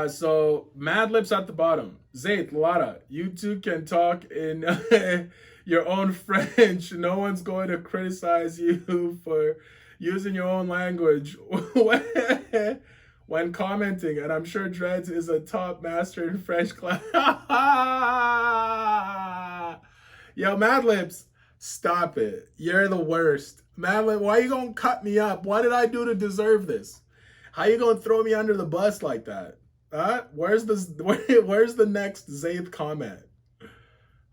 So Mad Lips at the bottom. Zayt, Lara, you two can talk in your own French. No one's going to criticize you for using your own language when commenting. And I'm sure Dreads is a top master in French class. Yo, Mad Lips, stop it. You're the worst. Mad Lips, why you gonna cut me up? What did I do to deserve this? How you gonna throw me under the bus like that? Where's the next Zayth comment?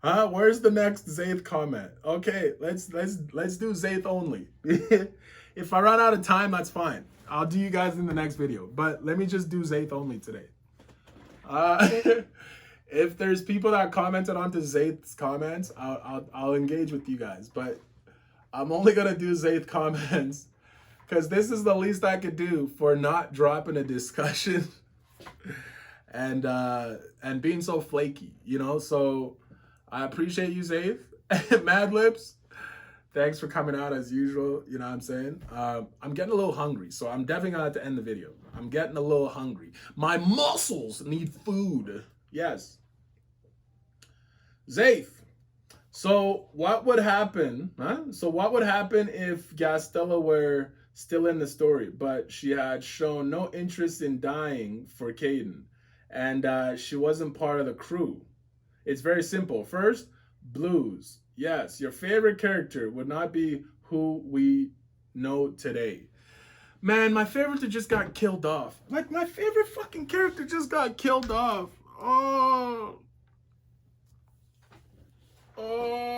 Where's the next Zayth comment? Okay, let's do Zayth only. If I run out of time, that's fine. I'll do you guys in the next video. But let me just do Zayth only today. If there's people that commented onto Zayth's comments, I'll engage with you guys. But I'm only gonna do Zayth comments because this is the least I could do for not dropping a discussion and being so flaky, you know. So I appreciate you, Zayth. Mad Lips, thanks for coming out as usual. You know what I'm saying? I'm getting a little hungry, so I'm definitely gonna have to end the video. I'm getting a little hungry. My muscles need food. Yes. Zayth. So what would happen? So what would happen if Gastella were still in the story, but she had shown no interest in dying for Caden, and she wasn't part of the crew? It's very simple. First, blues. Yes, your favorite character would not be who we know today. Man, my favorite just got killed off. Like, my favorite fucking character just got killed off. Oh. Oh.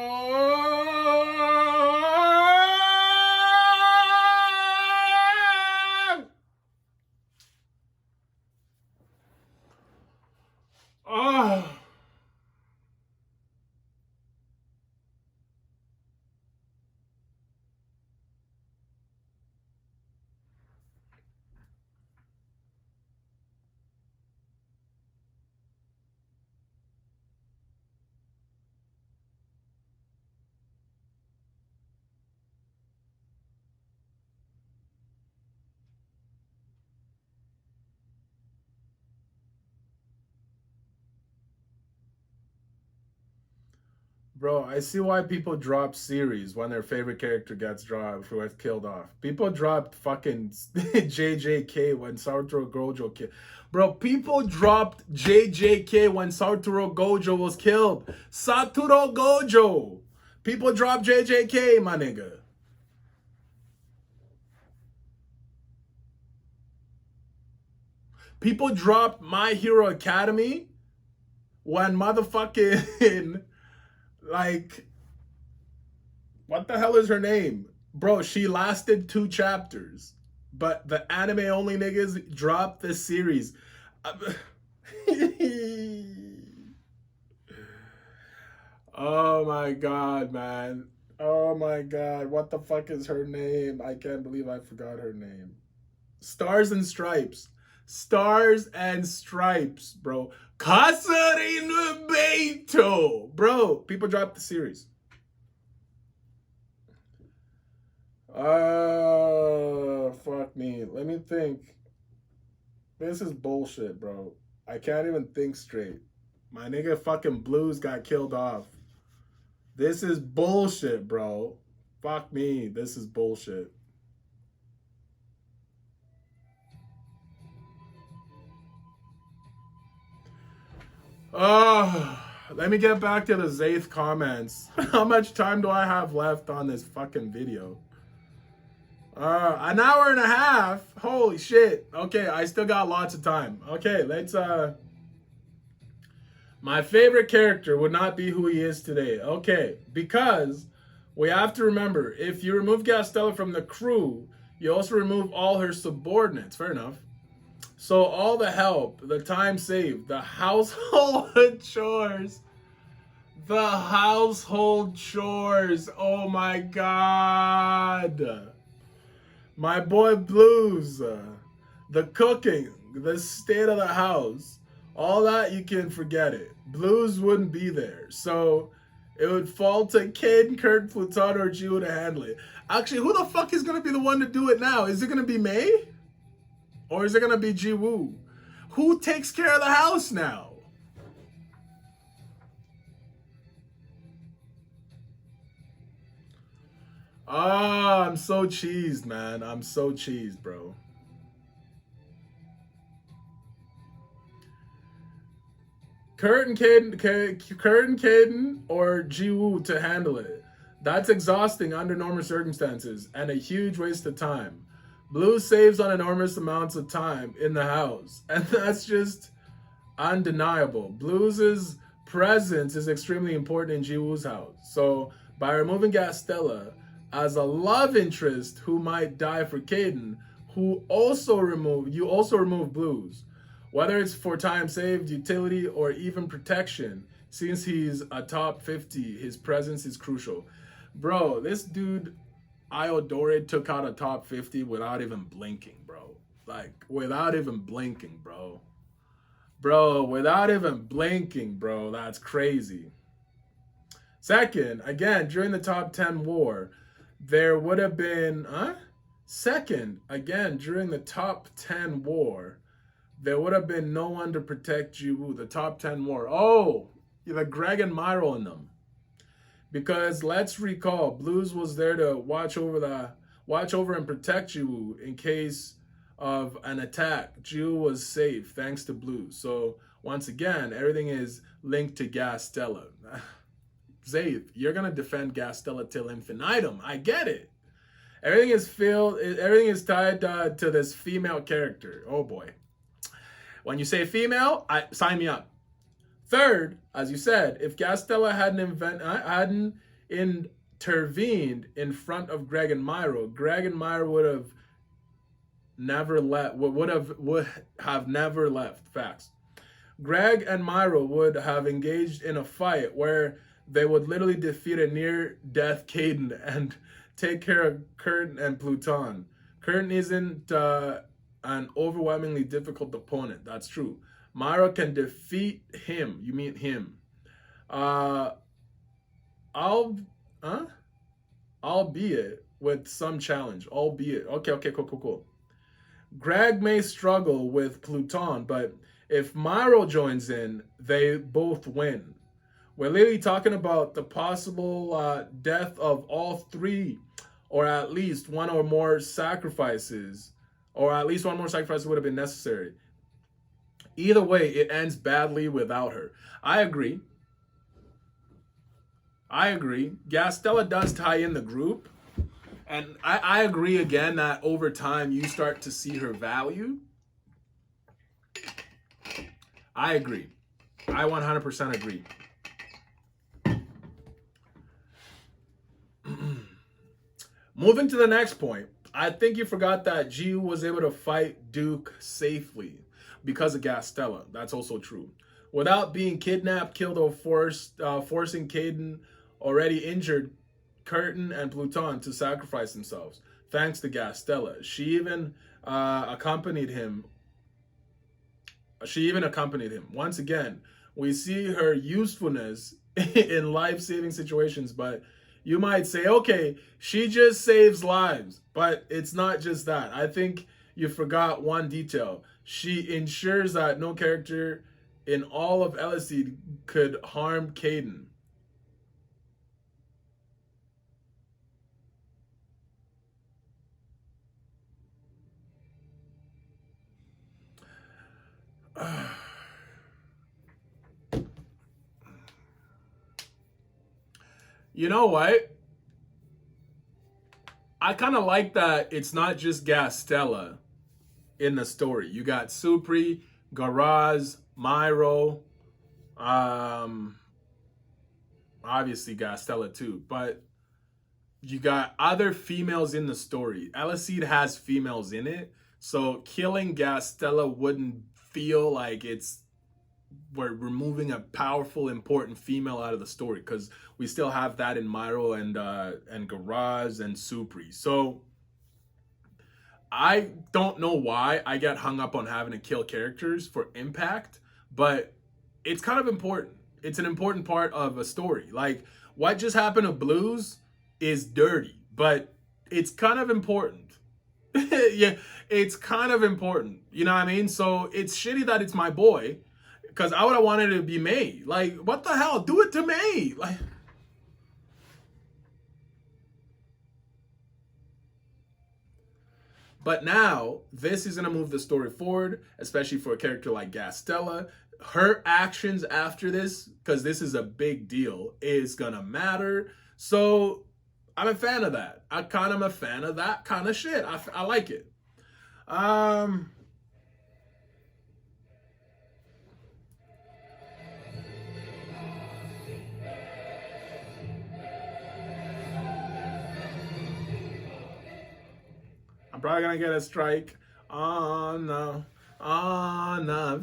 Bro, I see why people drop series when their favorite character gets killed off. People dropped fucking JJK when Satoru Gojo killed. Bro, people dropped JJK when Satoru Gojo was killed. Satoru Gojo. People dropped JJK, my nigga. People dropped My Hero Academy when motherfucking like, what the hell is her name? Bro, she lasted 2 chapters. But the anime only niggas dropped this series. Oh my god, man. Oh my god. What the fuck is her name? I can't believe I forgot her name. Stars and Stripes. Stars and Stripes, bro. Casa de Beto, bro. People dropped the series. Fuck me. Let me think. This is bullshit, bro. I can't even think straight. My nigga fucking Blues got killed off. This is bullshit, bro. Fuck me. This is bullshit. Let me get back to the Zaith comments. How much time do I have left on this fucking video? An hour and a half. Holy shit. Okay, I still got lots of time. Okay, let's my favorite character would not be who he is today. Okay, because we have to remember, if you remove Gastella from the crew, you also remove all her subordinates. Fair enough. So all the help, the time saved, the household chores. The household chores. Oh my god. My boy Blues. The cooking, the state of the house. All that, you can forget it. Blues wouldn't be there. So it would fall to Caden, Kurt, Pluton, or Gio to handle it. Actually, who the fuck is going to be the one to do it now? Is it going to be Mei? Or is it going to be Jiwoo? Who takes care of the house now? Ah, I'm so cheesed, man. I'm so cheesed, bro. Kurt and Caden or Jiwoo to handle it. That's exhausting under normal circumstances and a huge waste of time. Blue saves on enormous amounts of time in the house, and that's just undeniable. Blues' presence is extremely important in Jiwoo's house. So by removing Gastella as a love interest who might die for Caden, you also remove Blues. Whether it's for time saved, utility, or even protection, since he's a top 50, his presence is crucial. Bro, this dude, Iodora, took out a top 50 without even blinking, bro. Like, without even blinking, bro. Bro, without even blinking, bro. That's crazy. Second, again, during the top 10 war, there would have been, Second, again, during the top 10 war, there would have been no one to protect Jiwoo, the top 10 war. Oh, the Greg and Myro in them. Because let's recall, Blues was there to watch over and protect Jiwoo in case of an attack. Jiwoo was safe thanks to Blues. So once again, everything is linked to Gastella. Zaith, you're gonna defend Gastella till infinitum. I get it. Everything is tied to this female character. Oh boy. When you say female, sign me up. Third, as you said, if Gastella hadn't intervened in front of Greg and Myro would have never left. Facts. Greg and Myro would have engaged in a fight where they would literally defeat a near-death Caden and take care of Curtin and Pluton. Curtin isn't an overwhelmingly difficult opponent. That's true. Myro can defeat him. You mean him. Albeit with some challenge. Albeit. Okay, cool. Greg may struggle with Pluton, but if Myro joins in, they both win. We're literally talking about the possible death of all three, or at least one or more sacrifices, would have been necessary. Either way, it ends badly without her. I agree. Gastella does tie in the group. And I agree again that over time you start to see her value. I agree. I 100% agree. Moving to the next point. I think you forgot that Jiwoo was able to fight Duke safely because of Gastella. That's also true. Without being kidnapped, killed, or forcing Caden, already injured Curtin and Pluton, to sacrifice themselves, thanks to Gastella. She even accompanied him She even accompanied him. Once again, we see her usefulness in life-saving situations, but you might say, okay, she just saves lives. But it's not just that. I think you forgot one detail. She ensures that no character in all of Eleceed could harm Caden. You know what? I kind of like that it's not just Gastella in the story. You got Supri, Garaz, Myro, um, obviously Gastella too, but you got other females in the story. Eleceed has females in it, so killing Gastella wouldn't feel like it's we're removing a powerful, important female out of the story because we still have that in Myro and Garaz and Supri. So I don't know why I get hung up on having to kill characters for impact, but it's kind of important. It's an important part of a story. Like what just happened to Blues is dirty, but it's kind of important. Yeah, it's kind of important. You know what I mean? So it's shitty that it's my boy, because I would have wanted it to be Mei. Like, what the hell? Do it to Mei. Like, but now this is gonna move the story forward, especially for a character like Gastella. Her actions after this, because this is a big deal, is gonna matter. So I'm a fan of that. I kind of am a fan of that kind of shit. I like it. Um, I'm probably gonna get a strike on the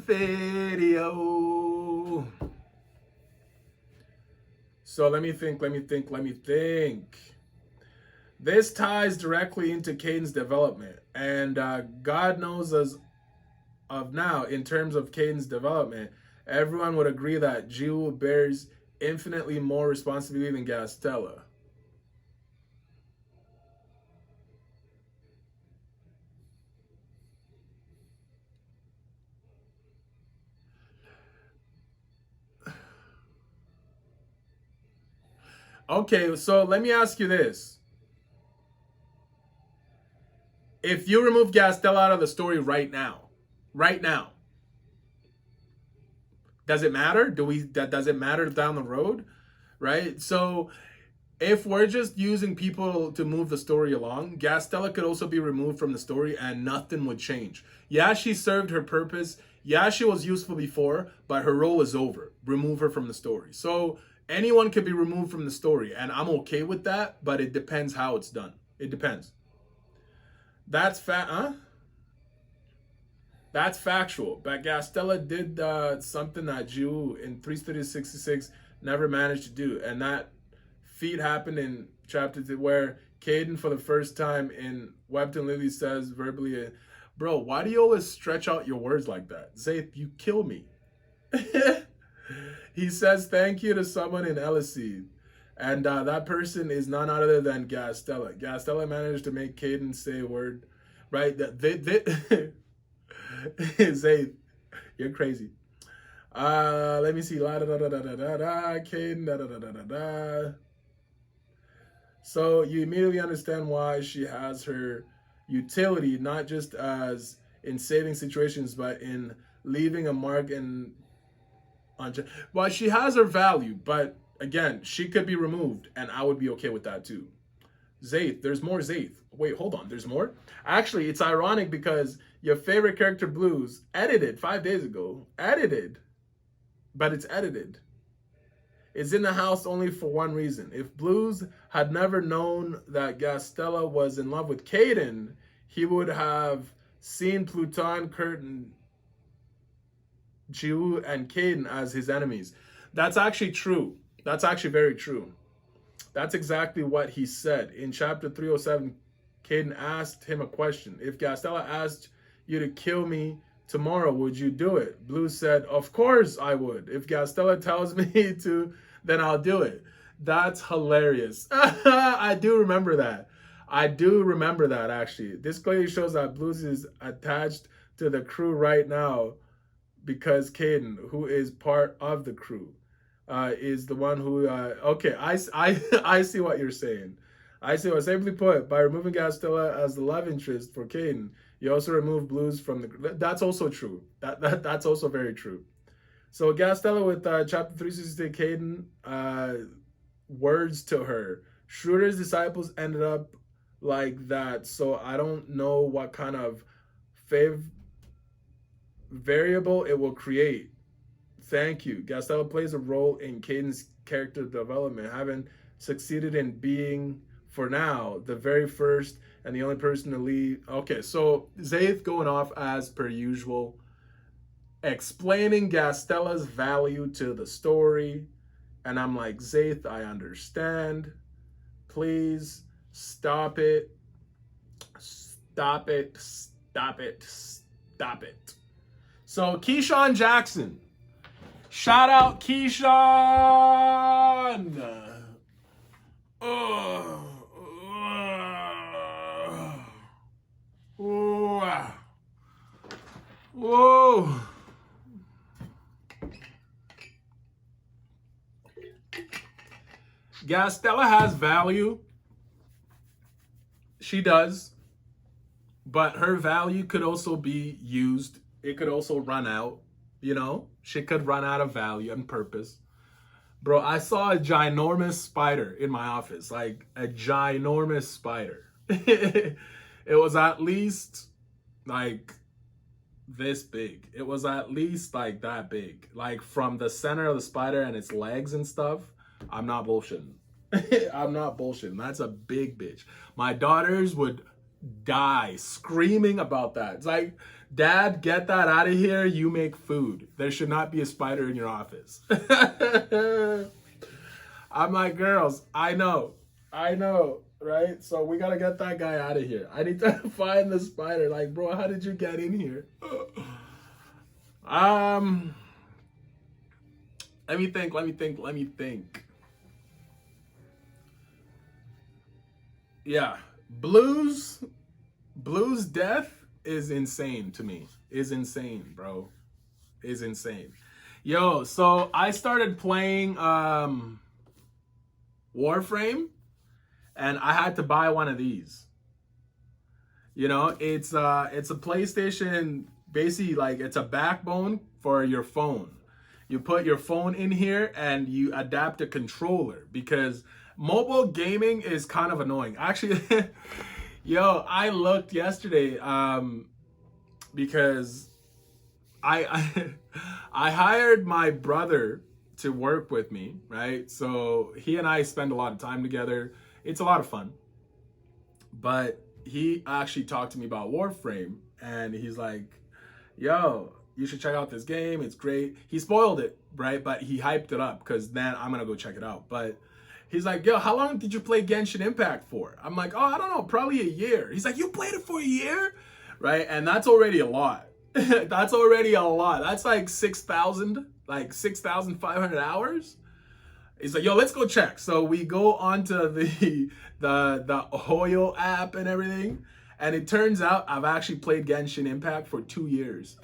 video. So let me think. This ties directly into Caden's development, and God knows as of now, in terms of Caden's development, everyone would agree that Jewel bears infinitely more responsibility than Gastella. Okay, so let me ask you this. If you remove Gastella out of the story right now, does it matter? Does it matter down the road? Right? So if we're just using people to move the story along, Gastella could also be removed from the story and nothing would change. Yeah, she served her purpose. Yeah, she was useful before, but her role is over. Remove her from the story. So anyone could be removed from the story, and I'm okay with that, but it depends how it's done. It depends. That's That's factual. But Gastella did something that Jew in 366 never managed to do, and that feat happened in chapter 2, where Caden, for the first time in Webtoon, Lily says verbally, "Bro, why do you always stretch out your words like that? Zayth, you kill me." He says thank you to someone in Eleceed. And that person is none other than Gastella. Gastella managed to make Caden say a word, right? Say, you're crazy. Let me see. La da da da da da da da. Caden da da da da da da. So you immediately understand why she has her utility, not just as in saving situations, but in leaving a mark and on. Well, she has her value, but again, she could be removed, and I would be okay with that too. Zayth, there's more Zayth. Wait, hold on, there's more? Actually, it's ironic because your favorite character, Blues, edited 5 days ago. Edited. But it's edited. It's in the house only for one reason. If Blues had never known that Gastella was in love with Caden, he would have seen Pluton, Curtin, Jiwoo, and Caden as his enemies. That's actually true. That's actually very true. That's exactly what he said. In chapter 307, Caden asked him a question. If Gastella asked you to kill me tomorrow. Would you do it? Blue said, of course I would. If Gastella tells me to, then I'll do it. That's hilarious. I do remember that. I do remember that, actually. This clearly shows that Blues is attached to the crew right now because Caden, who is part of the crew, is the one who... okay, I see what you're saying. I see what... Simply put, by removing Gastella as the love interest for Caden, you also remove Blues from the... That's also true. That's also very true. So Gastella with chapter 360, Caden, words to her. Schroeder's disciples ended up like that, so I don't know what kind of variable it will create. Thank you. Gastella plays a role in Caden's character development, having succeeded in being, for now, the very first and the only person to lead. Okay, so Zaith going off as per usual, explaining Gastella's value to the story. And I'm like, Zaith, I understand. Please stop it. Stop it. Stop it. Stop it. So Keyshawn Jackson. Shout out Keyshawn. Whoa. Gastella has value. She does. But her value could also be used. It could also run out. You know? She could run out of value and purpose. Bro, I saw a ginormous spider in my office. Like, a ginormous spider. It was at least, like, this big. It was at least, like, that big. Like, from the center of the spider and its legs and stuff. I'm not bullshitting. I'm not bullshitting. That's a big bitch. My daughters would die screaming about that. It's like, Dad, get that out of here. You make food. There should not be a spider in your office. I'm like, girls, I know, right? So we gotta get that guy out of here. I need to find the spider. Like, bro, how did you get in here? Let me think. Yeah, Blue's death is insane to me. Is insane, bro. Is insane. Yo, so I started playing Warframe, and I had to buy one of these. You know, it's a PlayStation, basically, like, it's a backbone for your phone. You put your phone in here and you adapt a controller, because mobile gaming is kind of annoying. Actually, yo, I looked yesterday because I hired my brother to work with me, right? So he and I spend a lot of time together. It's a lot of fun. But he actually talked to me about Warframe, and he's like, yo, you should check out this game. It's great. He spoiled it, right? But he hyped it up, because then I'm going to go check it out. But he's like, yo, how long did you play Genshin Impact for? I'm like, oh, I don't know, probably a year. He's like, you played it for a year? Right? And that's already a lot. That's already a lot. That's like 6,500 hours. He's like, yo, let's go check. So we go onto the Hoyo app and everything. And it turns out I've actually played Genshin Impact for 2 years.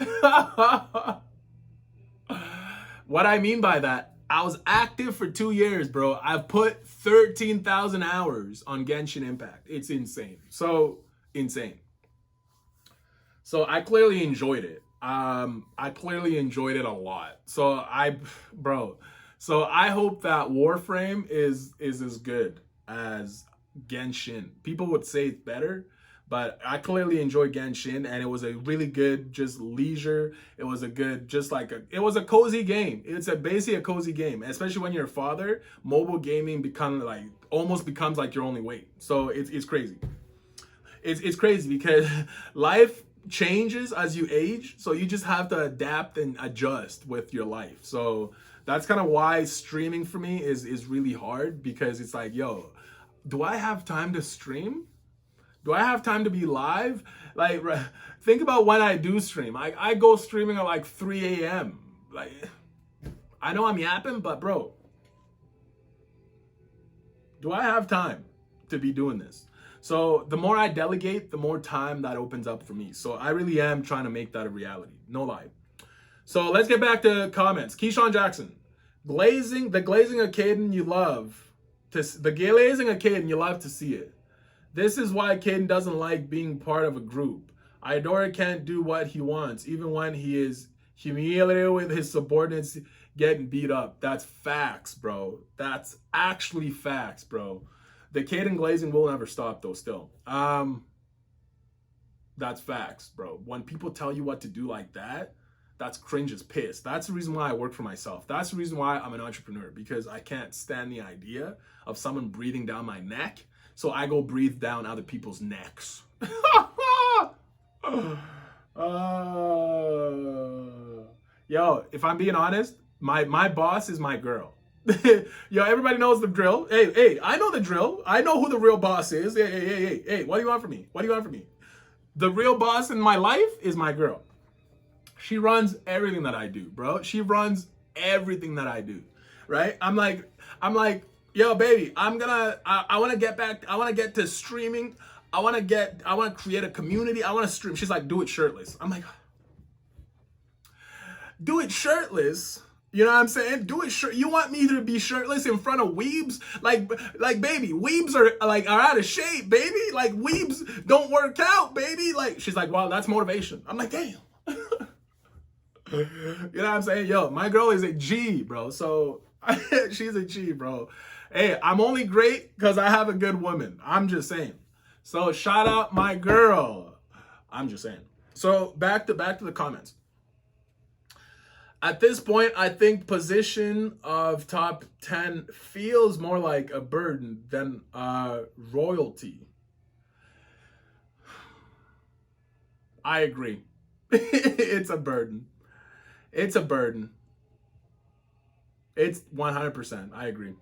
What I mean by that, I was active for 2 years, bro. I've put 13,000 hours on Genshin Impact. It's insane. So insane. So I clearly enjoyed it. I clearly enjoyed it a lot. So I hope that Warframe is as good as Genshin. People would say it's better, but I clearly enjoyed Genshin, and it was a really good, just leisure. It was a good, it was a cozy game. It's basically a cozy game, especially when you're a father. Mobile gaming almost becomes like your only way. So it's crazy. It's crazy because life changes as you age, so you just have to adapt and adjust with your life. So that's kind of why streaming for me is really hard, because it's like, yo, do I have time to stream? Do I have time to be live? Like, think about when I do stream. I go streaming at like 3 a.m. Like, I know I'm yapping, but bro, do I have time to be doing this? So the more I delegate, the more time that opens up for me. So I really am trying to make that a reality. No lie. So let's get back to comments. Keyshawn Jackson, the glazing of Caden you love to see it. This is why Caden doesn't like being part of a group. Iodora can't do what he wants, even when he is humiliated with his subordinates getting beat up. That's facts, bro. That's actually facts, bro. The Caden glazing will never stop, though, still. That's facts, bro. When people tell you what to do like that, that's cringe as piss. That's the reason why I work for myself. That's the reason why I'm an entrepreneur, because I can't stand the idea of someone breathing down my neck. So I go breathe down other people's necks. Yo, if I'm being honest, my boss is my girl. Yo, everybody knows the drill. Hey, I know the drill. I know who the real boss is. Hey, what do you want from me? What do you want from me? The real boss in my life is my girl. She runs everything that I do, bro. She runs everything that I do, right? I'm like, yo, baby, I want to get back. I want to get to streaming. I want to create a community. I want to stream. She's like, do it shirtless. I'm like, do it shirtless? You know what I'm saying? Do it shirt. You want me to be shirtless in front of weebs? Like, baby, weebs are out of shape, baby. Like, weebs don't work out, baby. Like, she's like, wow, that's motivation. I'm like, damn. You know what I'm saying? Yo, my girl is a G, bro. So she's a G, bro. Hey, I'm only great because I have a good woman. I'm just saying. So shout out my girl. I'm just saying. So back to the comments. At this point, I think position of top 10 feels more like a burden than royalty. I agree. It's a burden. It's a burden. It's 100%. I agree.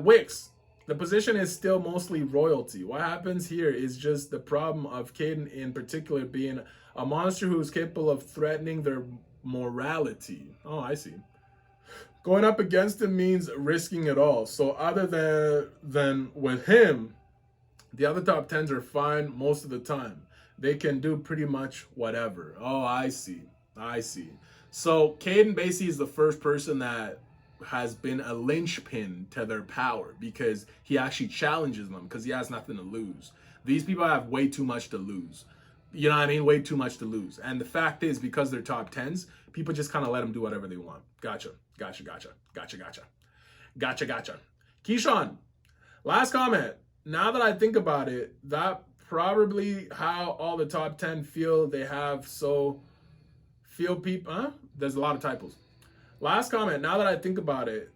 Wix. The position is still mostly royalty. What happens here is just the problem of Caden in particular being a monster who is capable of threatening their morality. Oh, I see. Going up against him means risking it all. So other than with him, the other top 10s are fine most of the time. They can do pretty much whatever. Oh, I see. So Caden basically is the first person that has been a linchpin to their power because he actually challenges them because he has nothing to lose. These people have way too much to lose. You know what I mean? Way too much to lose. And the fact is, because they're top 10s, people just kind of let them do whatever they want. Gotcha. Keyshawn, last comment. Now that I think about it, that probably how all the top 10 feel they have people, huh? There's a lot of typos. Last comment, now that I think about it,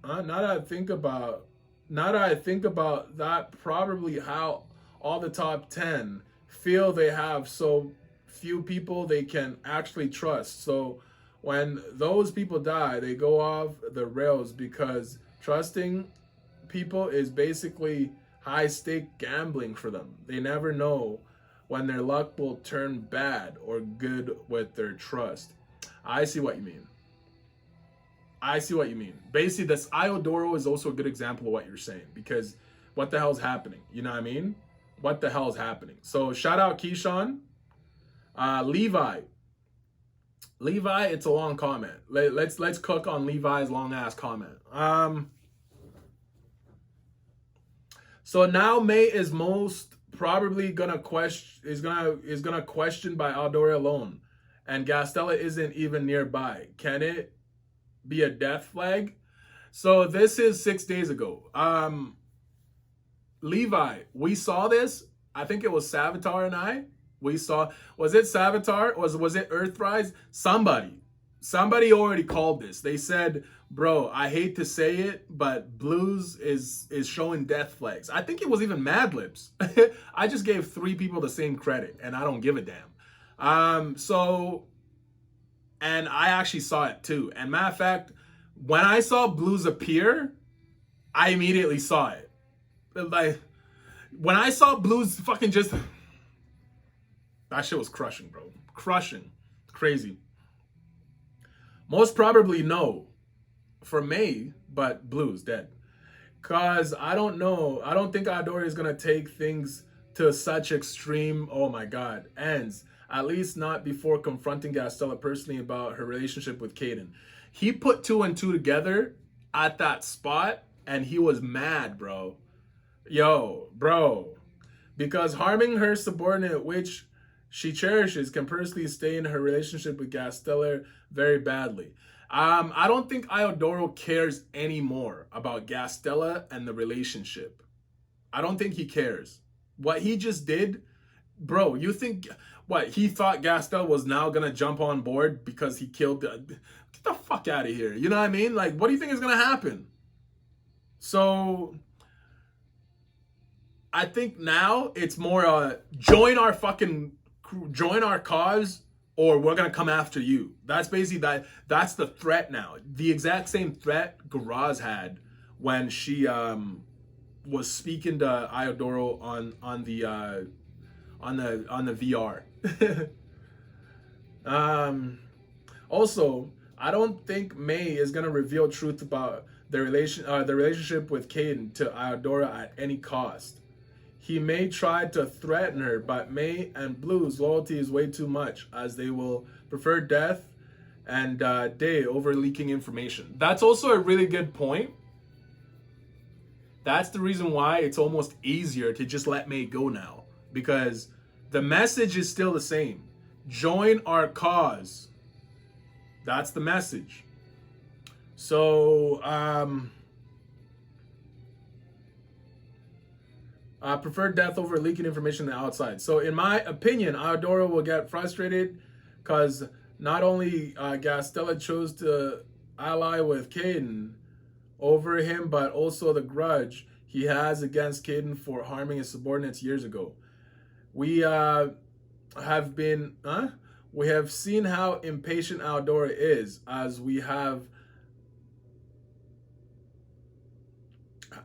now that I think about that, probably how all the top 10 feel they have so few people they can actually trust. So when those people die, they go off the rails because trusting people is basically high stake gambling for them. They never know when their luck will turn bad or good with their trust. I see what you mean. Basically, this Iodora is also a good example of what you're saying, because what the hell's happening? You know what I mean? What the hell's happening? So shout out Keyshawn. Levi, it's a long comment. Let's cook on Levi's long ass comment. So now Mei is most probably gonna question by Iodora alone, and Gastella isn't even nearby. Can it be a death flag? So this is 6 days ago. Levi, we saw this. I think it was Savitar and I. Was it Savitar? Was it Earthrise? Somebody already called this. They said, bro, I hate to say it, but Blues is showing death flags. I think it was even Madlibs. I just gave 3 people the same credit, and I don't give a damn. And I actually saw it too. And matter of fact, when I saw Blues appear, I immediately saw it. Like, when I saw Blues fucking just... That shit was crushing, bro. Crushing. Crazy. Most probably no for Mei, but Blues dead. Cause I don't know. I don't think Iodora is gonna take things to such extreme, oh my god, ends. At least not before confronting Gastella personally about her relationship with Caden. He put 2 and 2 together at that spot and he was mad, bro. Yo, bro. Because harming her subordinate, which she cherishes, can personally stain her relationship with Gastella very badly. I don't think Iodora cares anymore about Gastella and the relationship. I don't think he cares. What he just did, bro, you think, what, he thought Gastella was now gonna jump on board because he killed the... Get the fuck out of here. You know what I mean? Like, what do you think is gonna happen? So, I think now it's more join our cause, or we're gonna come after you. That's basically that's the threat now. The exact same threat Garaz had when she was speaking to Iodora on the VR. Also, I don't think Mei is gonna reveal truth about the relationship with Caden to Iodora at any cost. He may try to threaten her, but Mei and Blue's loyalty is way too much, as they will prefer death and day over leaking information. That's also a really good point. That's the reason why it's almost easier to just let Mei go now, because the message is still the same. Join our cause. That's the message. So, prefer death over leaking information to the outside. So in my opinion, Iodora will get frustrated because not only Gastella chose to ally with Caden over him, but also the grudge he has against Caden for harming his subordinates years ago. We have seen how impatient Iodora is, as we have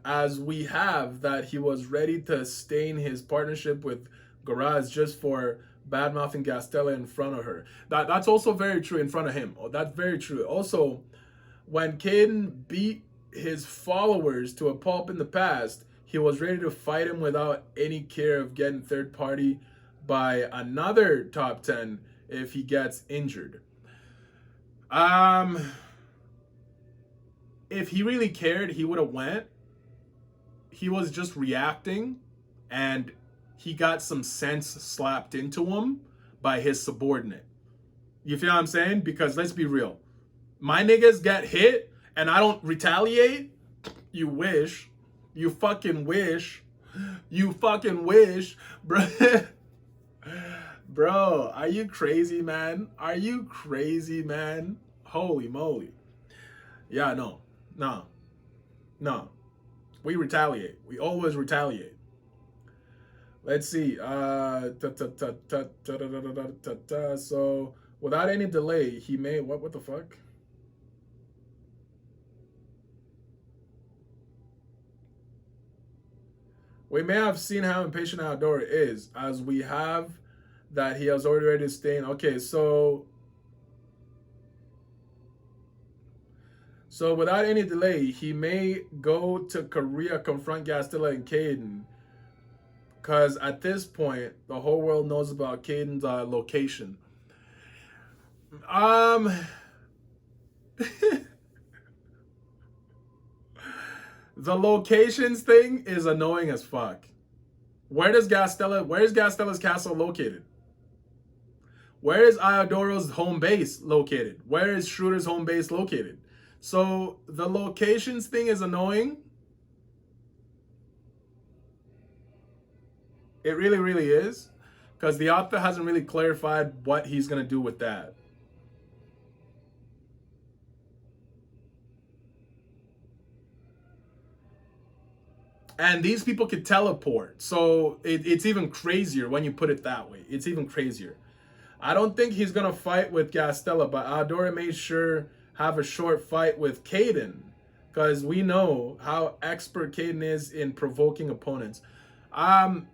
that he was ready to stain his partnership with Garaz just for bad-mouthing Gastella in front of her. That's also very true in front of him. Oh, that's very true. Also, when Caden beat his followers to a pulp in the past, he was ready to fight him without any care of getting third party by another top 10 if he gets injured. If he really cared, he would have went. He was just reacting, and he got some sense slapped into him by his subordinate. You feel what I'm saying? Because let's be real. My niggas get hit, and I don't retaliate. You wish. You fucking wish. You fucking wish. Bro, bro, are you crazy, man? Are you crazy, man? Holy moly. Yeah, no. We retaliate. We always retaliate. Let's see. So, without any delay, he may... What the fuck? We may have seen how impatient Iodora is, as we have that he has already stained. Okay, so without any delay, he may go to Korea, confront Gastella and Caden. Because at this point, the whole world knows about Caden's location. The locations thing is annoying as fuck. Where's Gastella's castle located? Where is Iodora's home base located? Where is Schroeder's home base located? So the locations thing is annoying. It really, really is. Because the author hasn't really clarified what he's going to do with that. And these people could teleport. So it's even crazier when you put it that way. It's even crazier. I don't think he's going to fight with Gastella, but Iodora made sure have a short fight with Caden because we know how expert Caden is in provoking opponents. Um,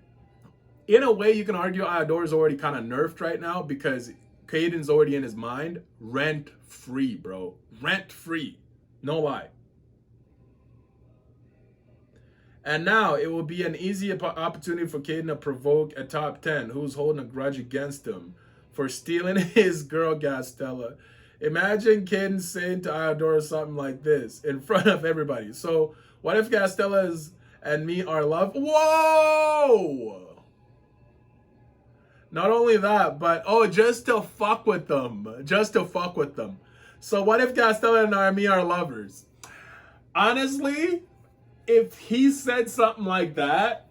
in a way, you can argue Iodora's already kind of nerfed right now because Caden's already in his mind rent free, bro. Rent free. No lie. And now it will be an easy opportunity for Caden to provoke a top 10 who's holding a grudge against him for stealing his girl Gastella. Imagine Caden saying to Iodora something like this in front of everybody. So, what if Gastella and me are love? Whoa! Not only that, but just to fuck with them. Just to fuck with them. So, what if Gastella and me are lovers? Honestly, if he said something like that,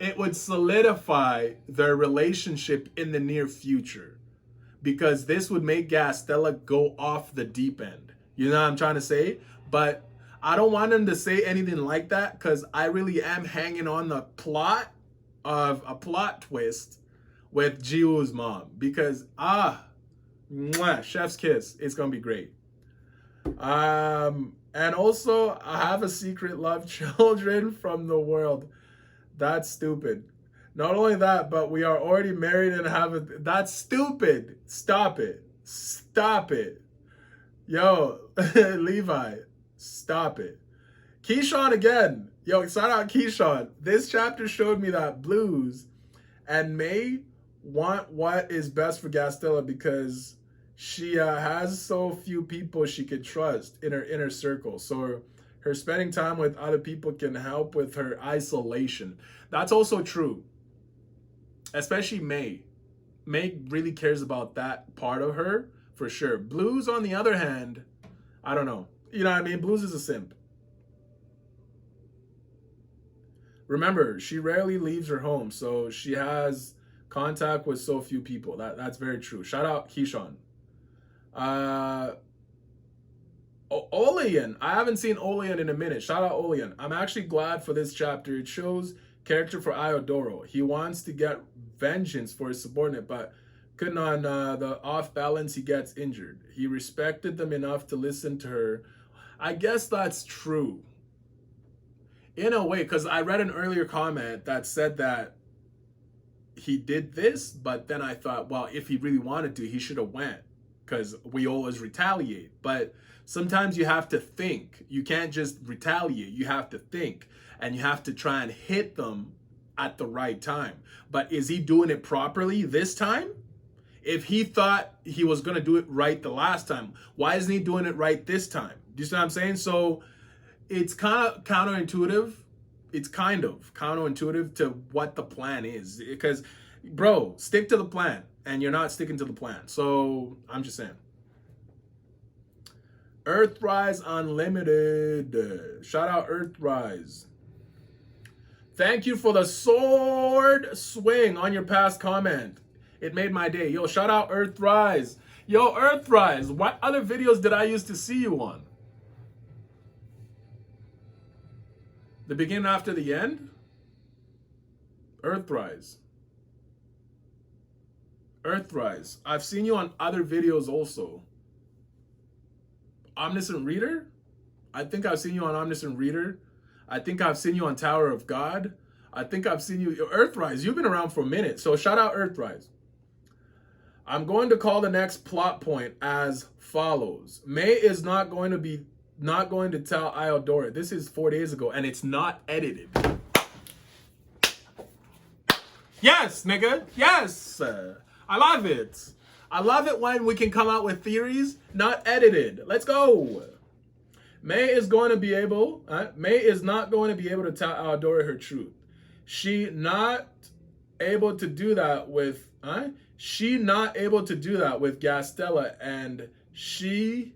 it would solidify their relationship in the near future. Because this would make Gastella go off the deep end. You know what I'm trying to say? But I don't want him to say anything like that because I really am hanging on the plot of a plot twist with Jiwoo's mom. Because, chef's kiss. It's going to be great. And also, I have a secret love children from the world. That's stupid. Not only that, but we are already married and have a... That's stupid. Stop it. Stop it. Yo, Levi, stop it. Keyshawn again. Yo, shout out Keyshawn. This chapter showed me that Blues and Mei want what is best for Gastella because she has so few people she could trust in her inner circle. So her spending time with other people can help with her isolation. That's also true. Especially Mei. Mei really cares about that part of her, for sure. Blues, on the other hand, I don't know. You know what I mean? Blues is a simp. Remember, she rarely leaves her home, so she has contact with so few people. That's very true. Shout out Keyshawn. Olean. I haven't seen Olean in a minute. Shout out Olean. I'm actually glad for this chapter. It shows character for Iodora. He wants to get vengeance for his subordinate, but couldn't on the off balance, he gets injured. He respected them enough to listen to her. I guess that's true. In a way, because I read an earlier comment that said that he did this, but then I thought, well, if he really wanted to, he should have went. Because we always retaliate. But sometimes you have to think. You can't just retaliate. You have to think. And you have to try and hit them at the right time. But is he doing it properly this time? If he thought he was going to do it right the last time, why isn't he doing it right this time? Do you see what I'm saying? So it's kind of counterintuitive. It's kind of counterintuitive to what the plan is. Because, bro, stick to the plan. And you're not sticking to the plan. So I'm just saying. Earthrise Unlimited. Shout out Earthrise. Thank you for the sword swing on your past comment. It made my day. Yo, shout out Earthrise. Yo, Earthrise, what other videos did I used to see you on? The beginning after the end? Earthrise. Earthrise. I've seen you on other videos also. Omniscient Reader? I think I've seen you on Omniscient Reader. I think I've seen you on Tower of God. I think I've seen you... Earthrise, you've been around for a minute. So shout out Earthrise. I'm going to call the next plot point as follows. Mei is not going to tell Iodora. This is 4 days ago and it's not edited. Yes, nigga. Yes. I love it. I love it when we can come out with theories, not edited. Let's go. Mei is not going to be able to tell Iodora her truth. She not able to do that with Gastella and she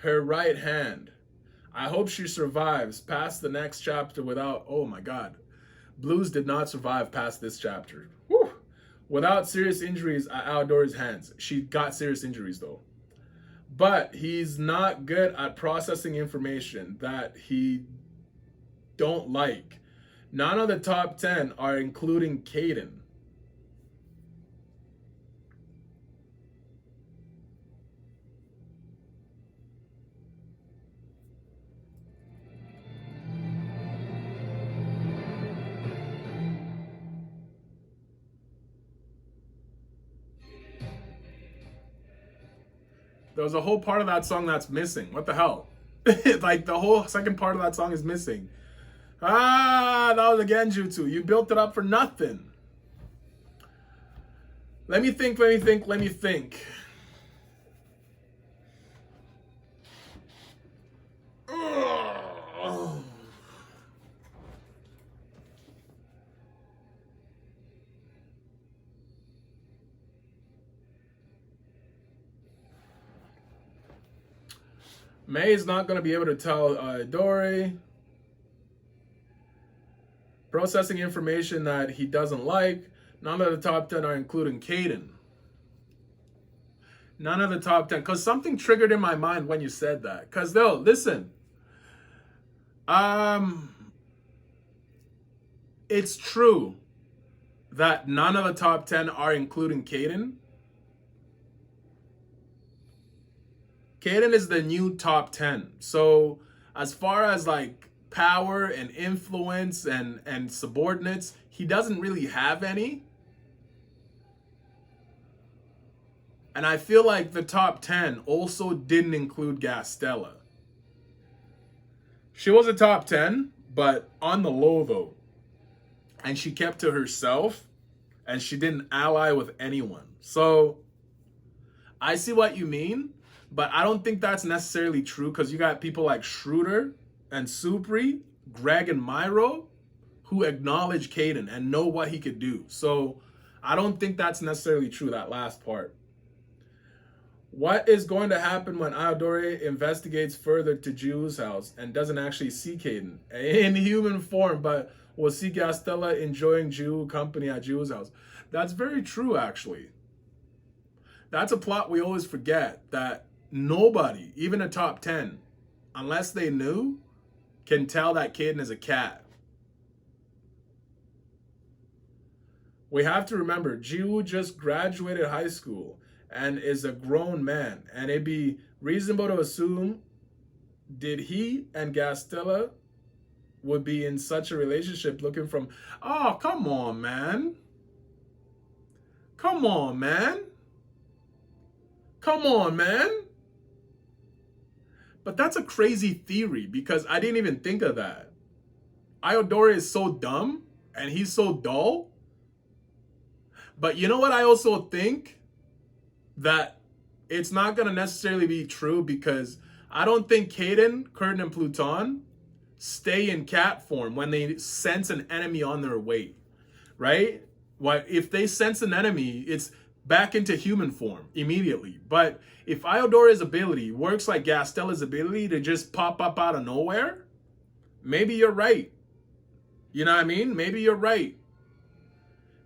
her right hand. I hope she survives past the next chapter without, oh my God. Blues did not survive past this chapter. Whew. Without serious injuries at Iodora's hands. She got serious injuries though. But he's not good at processing information that he don't like. None of the top 10 are including Caden. There was a whole part of that song that's missing. What the hell? Like the whole second part of that song is missing. Ah, that was again Jutsu. You built it up for nothing. Let me think. Ugh. Mei is not going to be able to tell Iodora. Processing information that he doesn't like. None of the top 10 are including Caden. None of the top 10. Because something triggered in my mind when you said that. Because, though, listen. It's true that none of the top 10 are including Caden. Caden is the new top 10. So as far as like power and influence and subordinates, he doesn't really have any. And I feel like the top 10 also didn't include Gastella. She was a top 10, but on the low though. And she kept to herself and she didn't ally with anyone. So I see what you mean. But I don't think that's necessarily true because you got people like Schroeder and Supri, Greg and Myro, who acknowledge Caden and know what he could do. So I don't think that's necessarily true, that last part. What is going to happen when Iodora investigates further to Jiwoo's house and doesn't actually see Caden in human form, but will see Gastella enjoying Jiwoo company at Jiwoo's house? That's very true, actually. That's a plot we always forget, that nobody, even a top 10, unless they knew, can tell that Caden is a cat. We have to remember, Jiwoo just graduated high school and is a grown man. And it'd be reasonable to assume, did he and Gastella would be in such a relationship looking from... Oh, come on, man. Come on, man. Come on, man. But that's a crazy theory because I didn't even think of that. Iodora is so dumb and he's so dull. But you know what I also think? That it's not going to necessarily be true because I don't think Caden, Curtin, and Pluton stay in cat form when they sense an enemy on their way, right? What if they sense an enemy, it's back into human form immediately. But if Iodora's ability works like Gastella's ability to just pop up out of nowhere, maybe you're right. You know what I mean? Maybe you're right.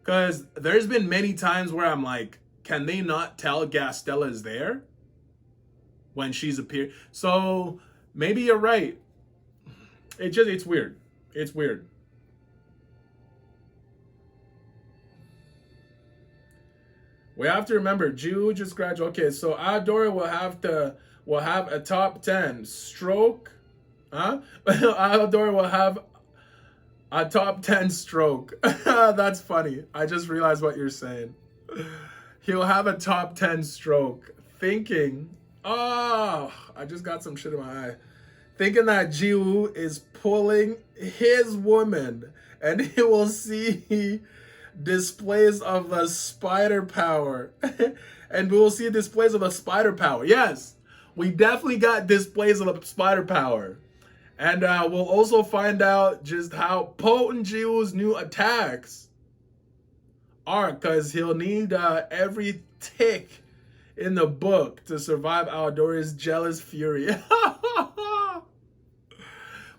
Because there's been many times where I'm like, can they not tell Gastella is there when she's appeared? So maybe you're right. It's weird. It's weird. We have to remember, Jiwoo just graduated. Okay, so Iodora will have a top 10 stroke. Huh? Iodora will have a top 10 stroke. That's funny. I just realized what you're saying. He'll have a top 10 stroke. Thinking, oh, I just got some shit in my eye. Thinking that Jiwoo is pulling his woman and he will see displays of the spider power. And we will see displays of the spider power. Yes, we definitely got displays of the spider power. And we'll also find out just how potent Jiwoo's new attacks are, because he'll need every tick in the book to survive Iodora's jealous fury.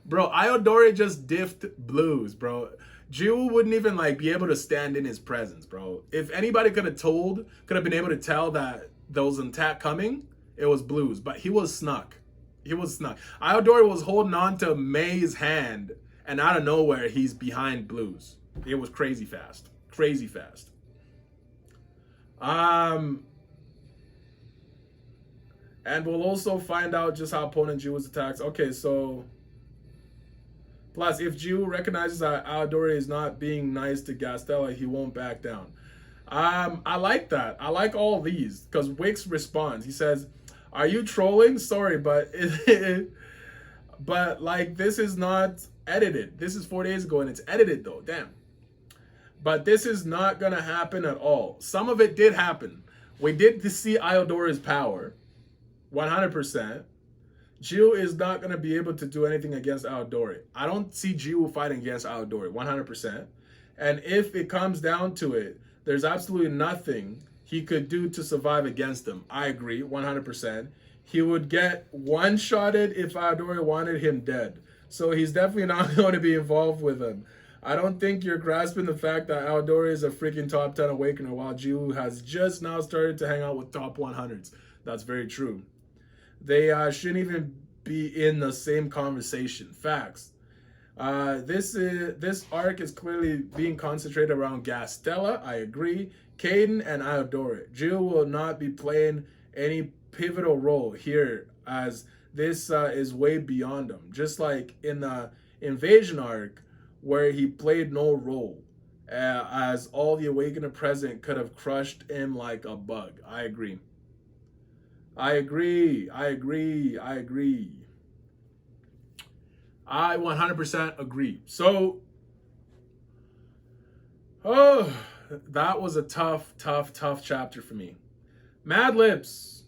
Bro, Iodora just diffed blues, bro. Jiwoo wouldn't even like be able to stand in his presence, bro. If anybody could have been able to tell that there was an attack coming, it was blues. But he was snuck. He was snuck. Iodora was holding on to Mei's hand, and out of nowhere, he's behind blues. It was crazy fast. Crazy fast. And we'll also find out just how potent Jiwoo's attacks. Okay, so... Plus, if Jiwoo recognizes that Iodora is not being nice to Gastella, he won't back down. I like that. I like all these, because Wix responds. He says, Are you trolling? Sorry, but but like this is not edited. This is 4 days ago and it's edited though. Damn. But this is not gonna happen at all. Some of it did happen. We did see Iodora's power, 100%. Jiu is not gonna be able to do anything against Iodora. I don't see Jiu fighting against Iodora, 100%. And if it comes down to it, there's absolutely nothing he could do to survive against him. I agree, 100%. He would get one-shotted if Iodora wanted him dead. So he's definitely not going to be involved with him. I don't think you're grasping the fact that Iodora is a freaking top 10 awakener while Jiu has just now started to hang out with top 100s. That's very true. They shouldn't even be in the same conversation. Facts. This arc is clearly being concentrated around Gastella. I agree. Caden and Iodora. Jill will not be playing any pivotal role here, as this is way beyond him. Just like in the invasion arc, where he played no role, as all the Awakener present could have crushed him like a bug. I agree. I agree. I 100% agree. So, oh, that was a tough chapter for me. Mad Libs.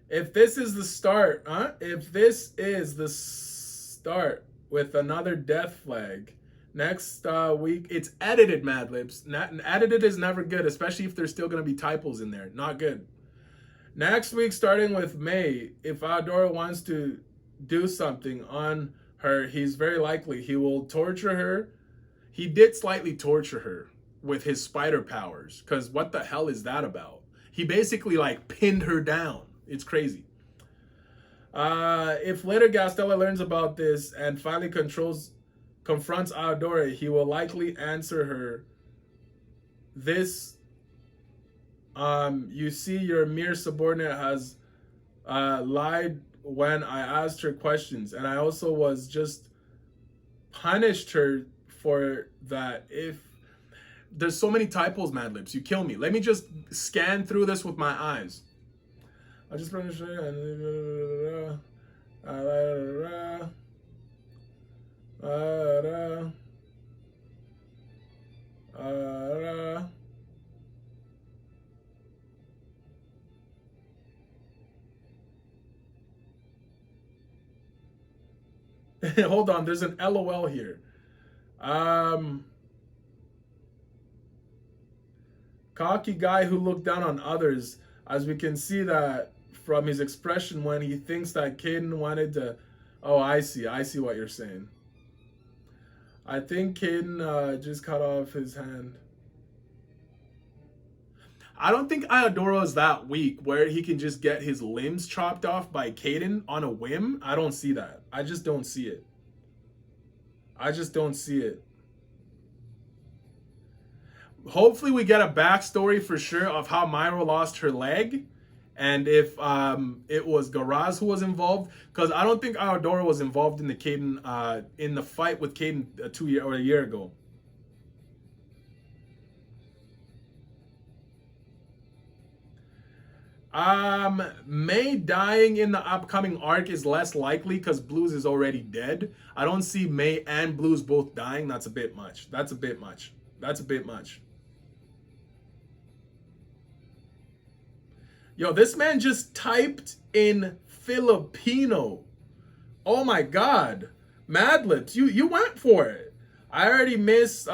If this is the start, If this is the start with another death flag next week, it's edited, Mad Libs. Edited is never good, especially if there's still going to be typos in there. Not good. Next week, starting with Mei, if Iodora wants to do something on her, he's very likely he will torture her. He did slightly torture her with his spider powers, because what the hell is that about? He basically like pinned her down. It's crazy. If later Gastella learns about this and finally confronts Iodora, he will likely answer her this. You see, your mere subordinate has lied when I asked her questions, and I also was just punished her for that. If there's so many typos, Mad Libs, you kill me. Let me just scan through this with my eyes. I just want to show you. Hold on, there's an LOL here. Cocky guy who looked down on others, as we can see that from his expression when he thinks that Caden wanted to. Oh, I see what you're saying. I think Caden just cut off his hand. I don't think Iodora is that weak where he can just get his limbs chopped off by Caden on a whim. I don't see that. I just don't see it. Hopefully we get a backstory for sure of how Myra lost her leg, and if it was Garaz who was involved, because I don't think Iodora was involved in the Caden in the fight with Caden a year ago. Mei dying in the upcoming arc is less likely because Blues is already dead. I don't see Mei and Blues both dying. That's a bit much. Yo, this man just typed in Filipino. Oh my God. Mad Libs, you went for it. I already miss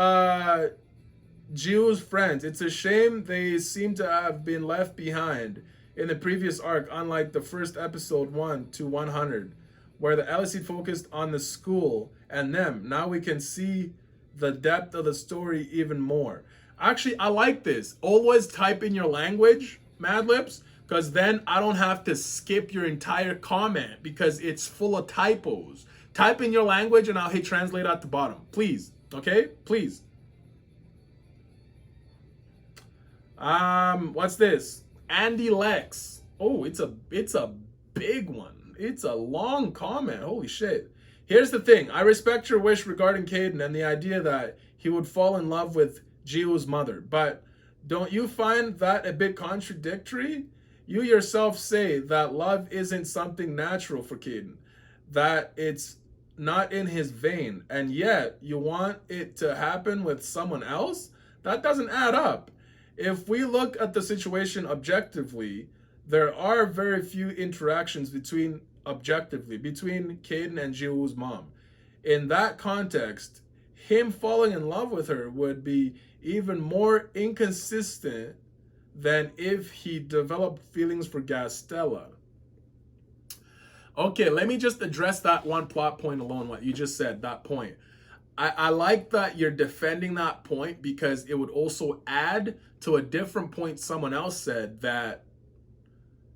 Jiu's friends. It's a shame they seem to have been left behind in the previous arc, unlike the first episode 1 to 100, where the Eleceed focused on the school and them. Now we can see the depth of the story even more. Actually, I like this. Always type in your language, Mad Libs, because then I don't have to skip your entire comment because it's full of typos. Type in your language and I'll hit translate at the bottom. Please, okay? Please. What's this? Andy Lex. Oh, it's a big one. It's a long comment. Holy shit. Here's the thing. I respect your wish regarding Caden and the idea that he would fall in love with Jiu's mother, but don't you find that a bit contradictory? You yourself say that love isn't something natural for Caden, that it's not in his vein, and yet you want it to happen with someone else? That doesn't add up. If we look at the situation objectively, there are very few interactions objectively between Caden and Jiwoo's mom. In that context, him falling in love with her would be even more inconsistent than if he developed feelings for Gastella. Okay, let me just address that one plot point alone, what you just said, that point. I like that you're defending that point because it would also add to a different point someone else said that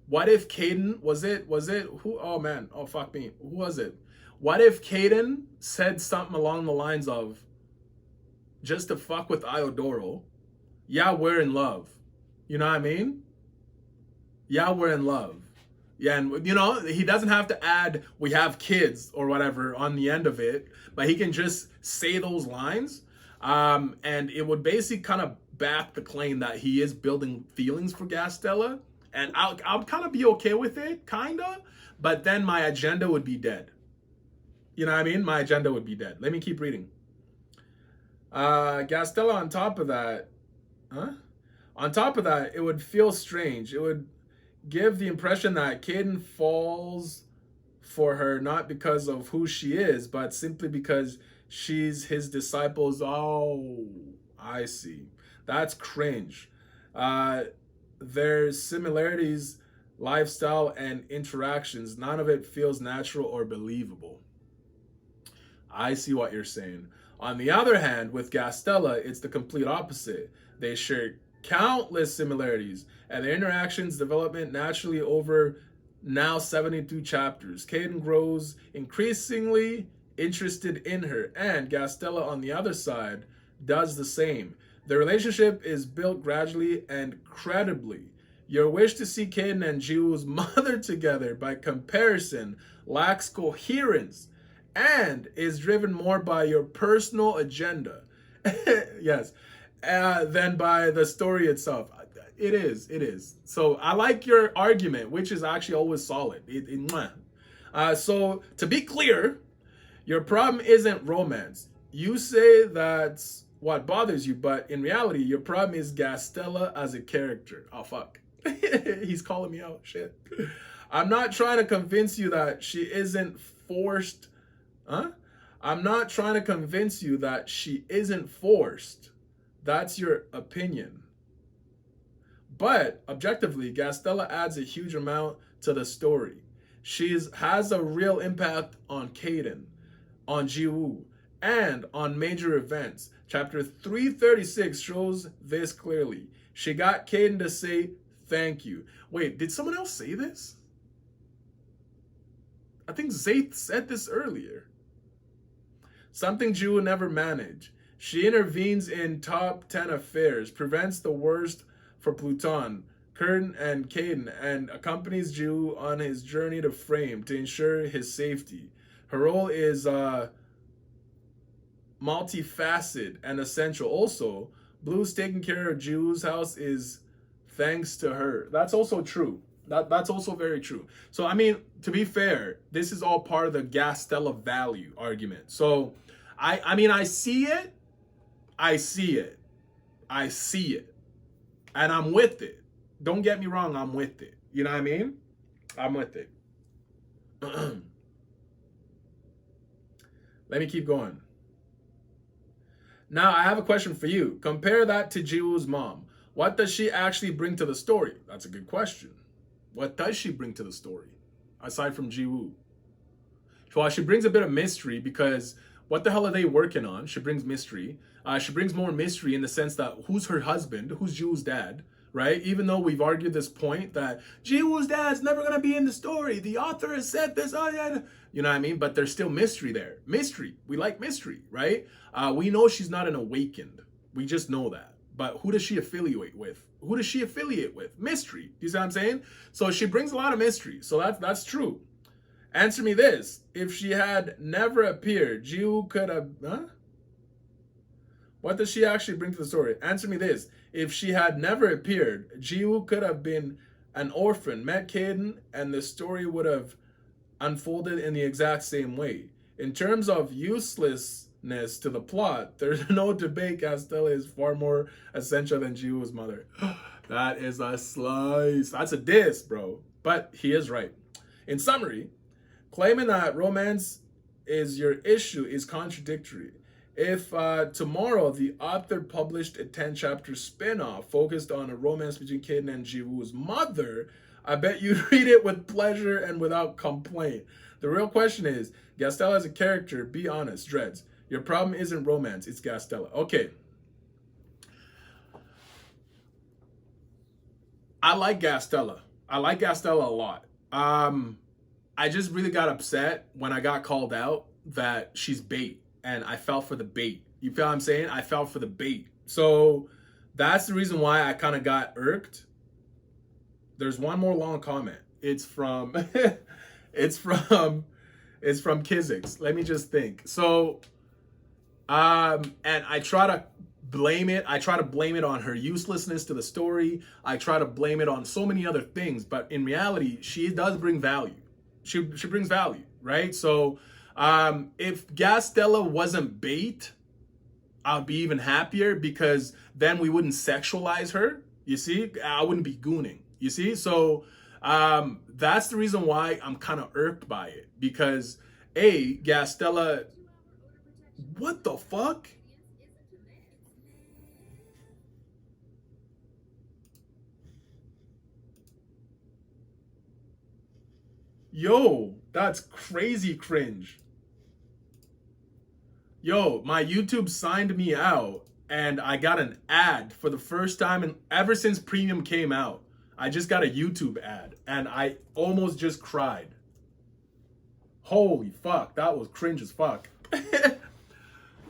what if Caden, was it who, oh man, oh fuck me, who was it? What if Caden said something along the lines of, just to fuck with Iodora, yeah, we're in love. You know what I mean? Yeah, we're in love. Yeah, and you know, he doesn't have to add we have kids or whatever on the end of it, but he can just say those lines. And it would basically kind of back the claim that he is building feelings for Gastella. And I'll kind of be okay with it, kind of, but then my agenda would be dead. You know what I mean? My agenda would be dead. Let me keep reading. Gastella, on top of that, On top of that, it would feel strange. It would give the impression that Caden falls for her not because of who she is, but simply because she's his disciples. Oh, I see. That's cringe. There's similarities, lifestyle, and interactions. None of it feels natural or believable. I see what you're saying. On the other hand, with Gastella, it's the complete opposite. They share countless similarities, and their interactions development naturally over now 72 chapters. Caden grows increasingly interested in her, and Gastella, on the other side, does the same. The relationship is built gradually and credibly. Your wish to see Caden and Jiwoo's mother together, by comparison, lacks coherence and is driven more by your personal agenda, yes, than by the story itself. It is. So I like your argument, which is actually always solid. So to be clear, your problem isn't romance. You say that's what bothers you, but in reality, your problem is Gastella as a character. Oh, fuck. He's calling me out. Shit. I'm not trying to convince you that she isn't forced. I'm not trying to convince you that she isn't forced. That's your opinion. But objectively, Gastella adds a huge amount to the story. She has a real impact on Caden, on Jiwoo, and on major events. Chapter 336 shows this clearly. She got Caden to say thank you. Wait, did someone else say this? I think Zaith said this earlier. Something Jiwoo never managed. She intervenes in top 10 affairs, prevents the worst for Pluton, Curtin, and Caden, and accompanies Jiwoo on his journey to Frame to ensure his safety. Her role is multifaceted and essential. Also, Blue's taking care of Jiwoo's house is thanks to her. That's also true. That's also very true. So, I mean, to be fair, this is all part of the Gastella value argument. So, I mean, I see it. And I'm with it. Don't get me wrong, I'm with it. You know what I mean? I'm with it. Let me keep going. Now, I have a question for you. Compare that to Jiwoo's mom. What does she actually bring to the story? That's a good question. What does she bring to the story, aside from Jiwoo? Well, she brings a bit of mystery because what the hell are they working on? She brings mystery. She brings more mystery in the sense that who's her husband? Who's Jiwoo's dad? Right? Even though we've argued this point that Jiwoo's dad's never going to be in the story. The author has said this. Oh, yeah. You know what I mean? But there's still mystery there. Mystery. We like mystery, right? We know she's not an awakened. We just know that. But who does she affiliate with? Who does she affiliate with? Mystery. You see what I'm saying? So she brings a lot of mystery. So that's true. Answer me this. If she had never appeared, Jiwoo could have... What does she actually bring to the story? Answer me this. If she had never appeared, Jiwoo could have been an orphan, met Caden, and the story would have unfolded in the exact same way. In terms of uselessness to the plot, there's no debate Gastella is far more essential than Jiwoo's mother. That is a slice. That's a diss, bro. But he is right. In summary, claiming that romance is your issue is contradictory. If tomorrow the author published a 10-chapter spin-off focused on a romance between Caden and Jiwoo's mother, I bet you'd read it with pleasure and without complaint. The real question is, Gastella as a character, be honest, Dreads. Your problem isn't romance, it's Gastella. Okay. I like Gastella. I like Gastella a lot. I just really got upset when I got called out that she's bait, and I fell for the bait. You feel what I'm saying? I fell for the bait. So that's the reason why I kind of got irked. There's one more long comment. It's from it's from Kizix. Let me just think. So and I try to blame it. I try to blame it on her uselessness to the story. I try to blame it on so many other things, but in reality, she does bring value. She brings value, right? So if Gastella wasn't bait, I'd be even happier because then we wouldn't sexualize her. You see, I wouldn't be gooning. You see, so that's the reason why I'm kind of irked by it because Gastella. What the fuck? Yo, that's crazy cringe. Yo, my YouTube signed me out and I got an ad for the first time and ever since Premium came out. I just got a YouTube ad and I almost just cried. Holy fuck, that was cringe as fuck.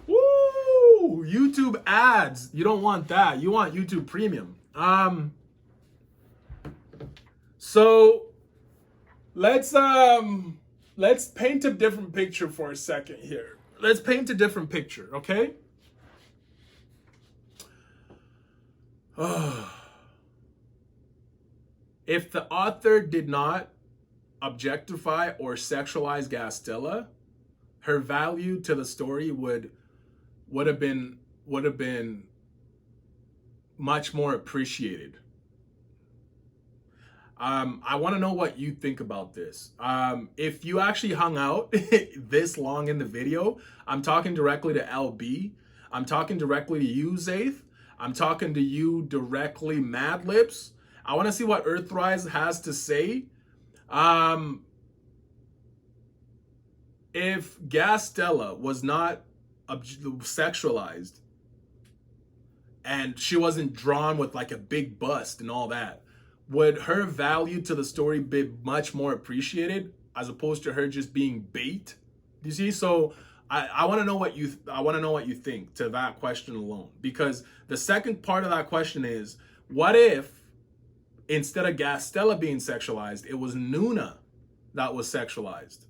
Woo! YouTube ads. You don't want that. You want YouTube Premium. So let's paint a different picture for a second here. Let's paint a different picture, okay? If the author did not objectify or sexualize Gastella, her value to the story would have been much more appreciated. I want to know what you think about this. If you actually hung out this long in the video, I'm talking directly to LB. I'm talking directly to you, Zaith. I'm talking to you directly, Mad Lips. I want to see what Earthrise has to say. If Gastella was not sexualized and she wasn't drawn with like a big bust and all that, would her value to the story be much more appreciated as opposed to her just being bait? You see, so I want to know what you think to that question alone, because the second part of that question is, what if instead of Gastella being sexualized, it was Nuna that was sexualized?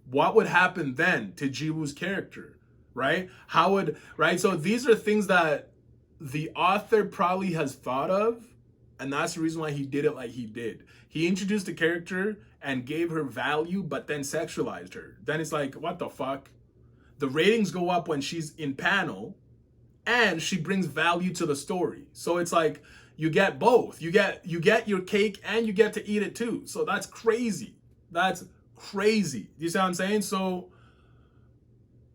What would happen then to Jiwoo's character, right? So these are things that the author probably has thought of, and that's the reason why he did it like he did. He introduced a character and gave her value, but then sexualized her. Then it's like, what the fuck? The ratings go up when she's in panel, and she brings value to the story. So it's like, you get both. You get your cake and you get to eat it too. So that's crazy. That's crazy. You see what I'm saying? So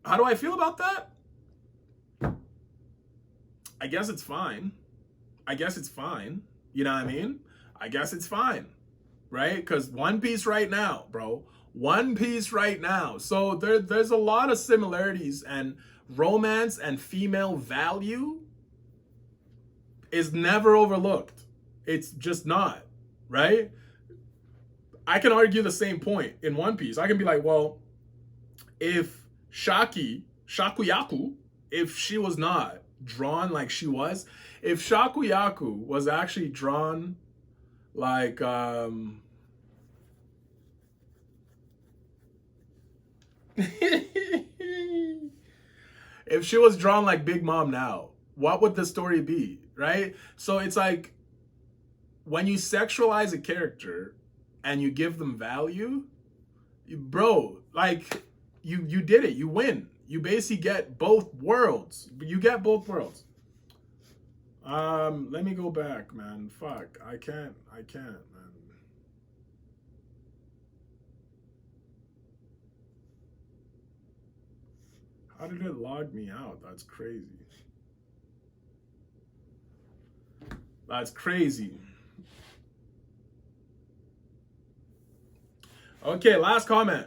how do I feel about that? I guess it's fine. You know what I mean? I guess it's fine, right? Because One Piece right now, bro. One Piece right now. So there's a lot of similarities, and romance and female value is never overlooked. It's just not, right? I can argue the same point in One Piece. I can be like, well, if Shakuyaku, if she was not drawn like she was, if Shakuyaku was actually drawn like if she was drawn like Big Mom now, what would the story be, right? So it's like, when you sexualize a character and you give them value, bro, like you did it. You win. You basically get both worlds. You get both worlds. Let me go back, man. Fuck. I can't, man. How did it log me out? That's crazy. That's crazy. Okay, last comment.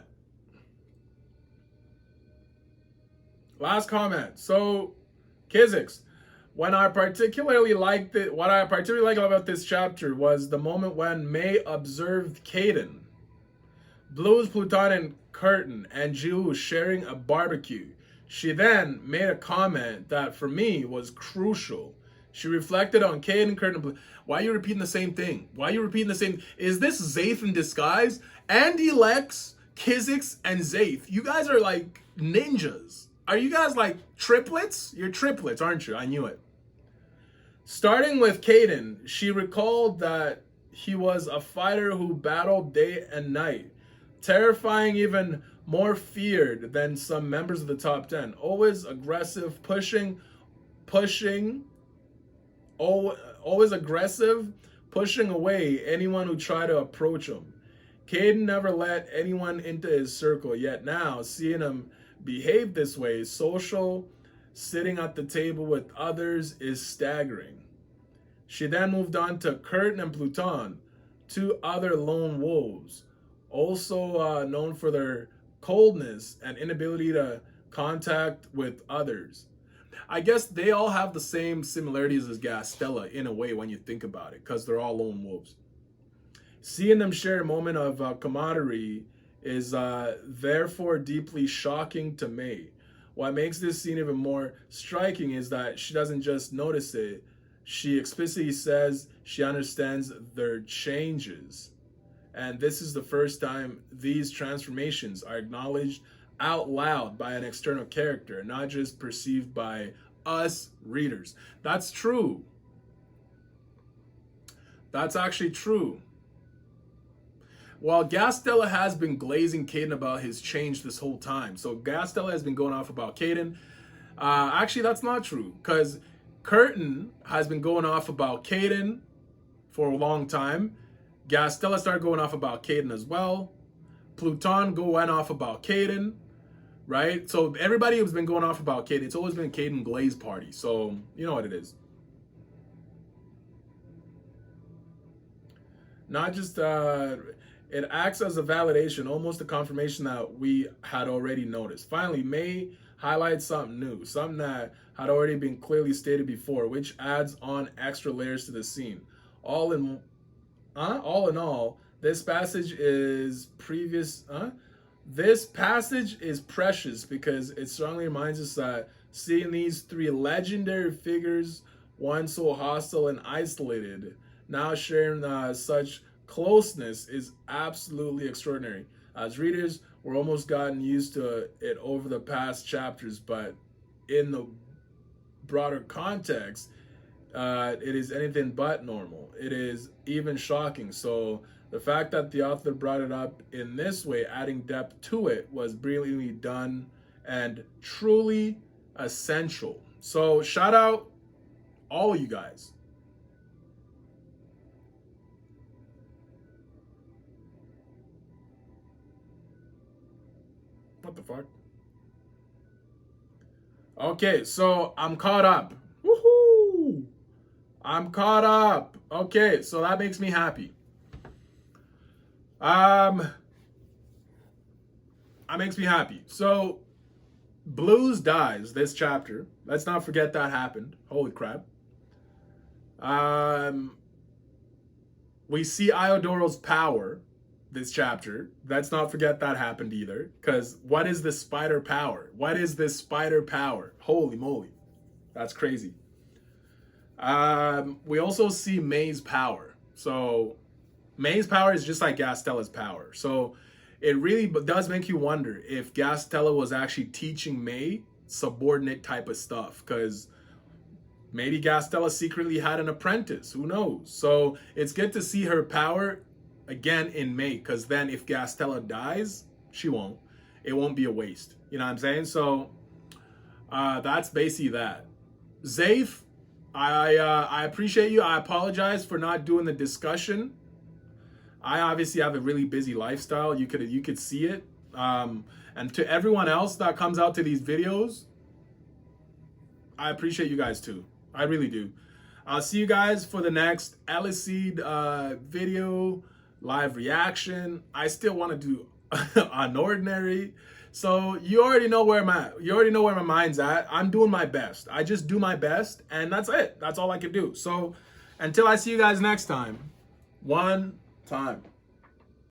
Last comment. So, Kizix, what I particularly liked about this chapter was the moment when Mei observed Caden, Blues, Pluton, and Curtin, and Jiwoo sharing a barbecue. She then made a comment that for me was crucial. She reflected on Caden, Curtin, and Blue. Why are you repeating the same thing? Why are you repeating the same? Is this Zaith in disguise? Andy, Lex, Kizix, and Zaith. You guys are like ninjas. Are you guys like triplets? You're triplets, aren't you? I knew it. Starting with Caden, she recalled that he was a fighter who battled day and night, terrifying, even more feared than some members of the top 10. Always aggressive, always aggressive, pushing away anyone who tried to approach him. Caden never let anyone into his circle, yet now, seeing him behave this way, social, sitting at the table with others, is staggering. She then moved on to Curtin and Pluton, two other lone wolves, also known for their coldness and inability to contact with others. I guess they all have the same similarities as Gastella in a way when you think about it, because they're all lone wolves. Seeing them share a moment of camaraderie is therefore deeply shocking to Mei. What makes this scene even more striking is that she doesn't just notice it, she explicitly says she understands their changes. And this is the first time these transformations are acknowledged out loud by an external character, not just perceived by us readers. That's true. That's actually true. While Gastella has been glazing Caden about his change this whole time. So Gastella has been going off about Caden. Actually, that's not true, because Curtin has been going off about Caden for a long time. Gastella started going off about Caden as well. Pluton went off about Caden, right? So everybody has been going off about Caden. It's always been Caden Glaze party. So you know what it is. Not just, it acts as a validation, almost a confirmation that we had already noticed. Finally, Mei highlights something new, something that had already been clearly stated before, which adds on extra layers to the scene. All in all, this passage is precious because it strongly reminds us that seeing these three legendary figures, one so hostile and isolated, now sharing such closeness, is absolutely extraordinary. As readers, we're almost gotten used to it over the past chapters, but in the broader context, it is anything but normal. It is even shocking. So the fact that the author brought it up in this way, adding depth to it, was brilliantly done and truly essential. So shout out all of you guys. What the fuck? Okay, so I'm caught up. Woohoo! I'm caught up. Okay, so that makes me happy. That makes me happy. So Blues dies this chapter. Let's not forget that happened. Holy crap. We see Iodora's power this chapter. Let's not forget that happened either. Because what is this spider power? What is this spider power? Holy moly. That's crazy. We also see Mei's power. So Mei's power is just like Gastella's power. So it really does make you wonder if Gastella was actually teaching Mei subordinate type of stuff. Because Maybe Gastella secretly had an apprentice. Who knows? So it's good to see her power again in Mei, because then if Gastella dies, she won't. It won't be a waste. You know what I'm saying? So that's basically that. Zaif, I appreciate you. I apologize for not doing the discussion. I obviously have a really busy lifestyle. You could see it. And to everyone else that comes out to these videos, I appreciate you guys too. I really do. I'll see you guys for the next Eleceed video, live reaction. I still want to do Unordinary. So you already know where my mind's at. I'm doing my best. I just do my best, and that's it. That's all I can do. So until I see you guys next time, one time.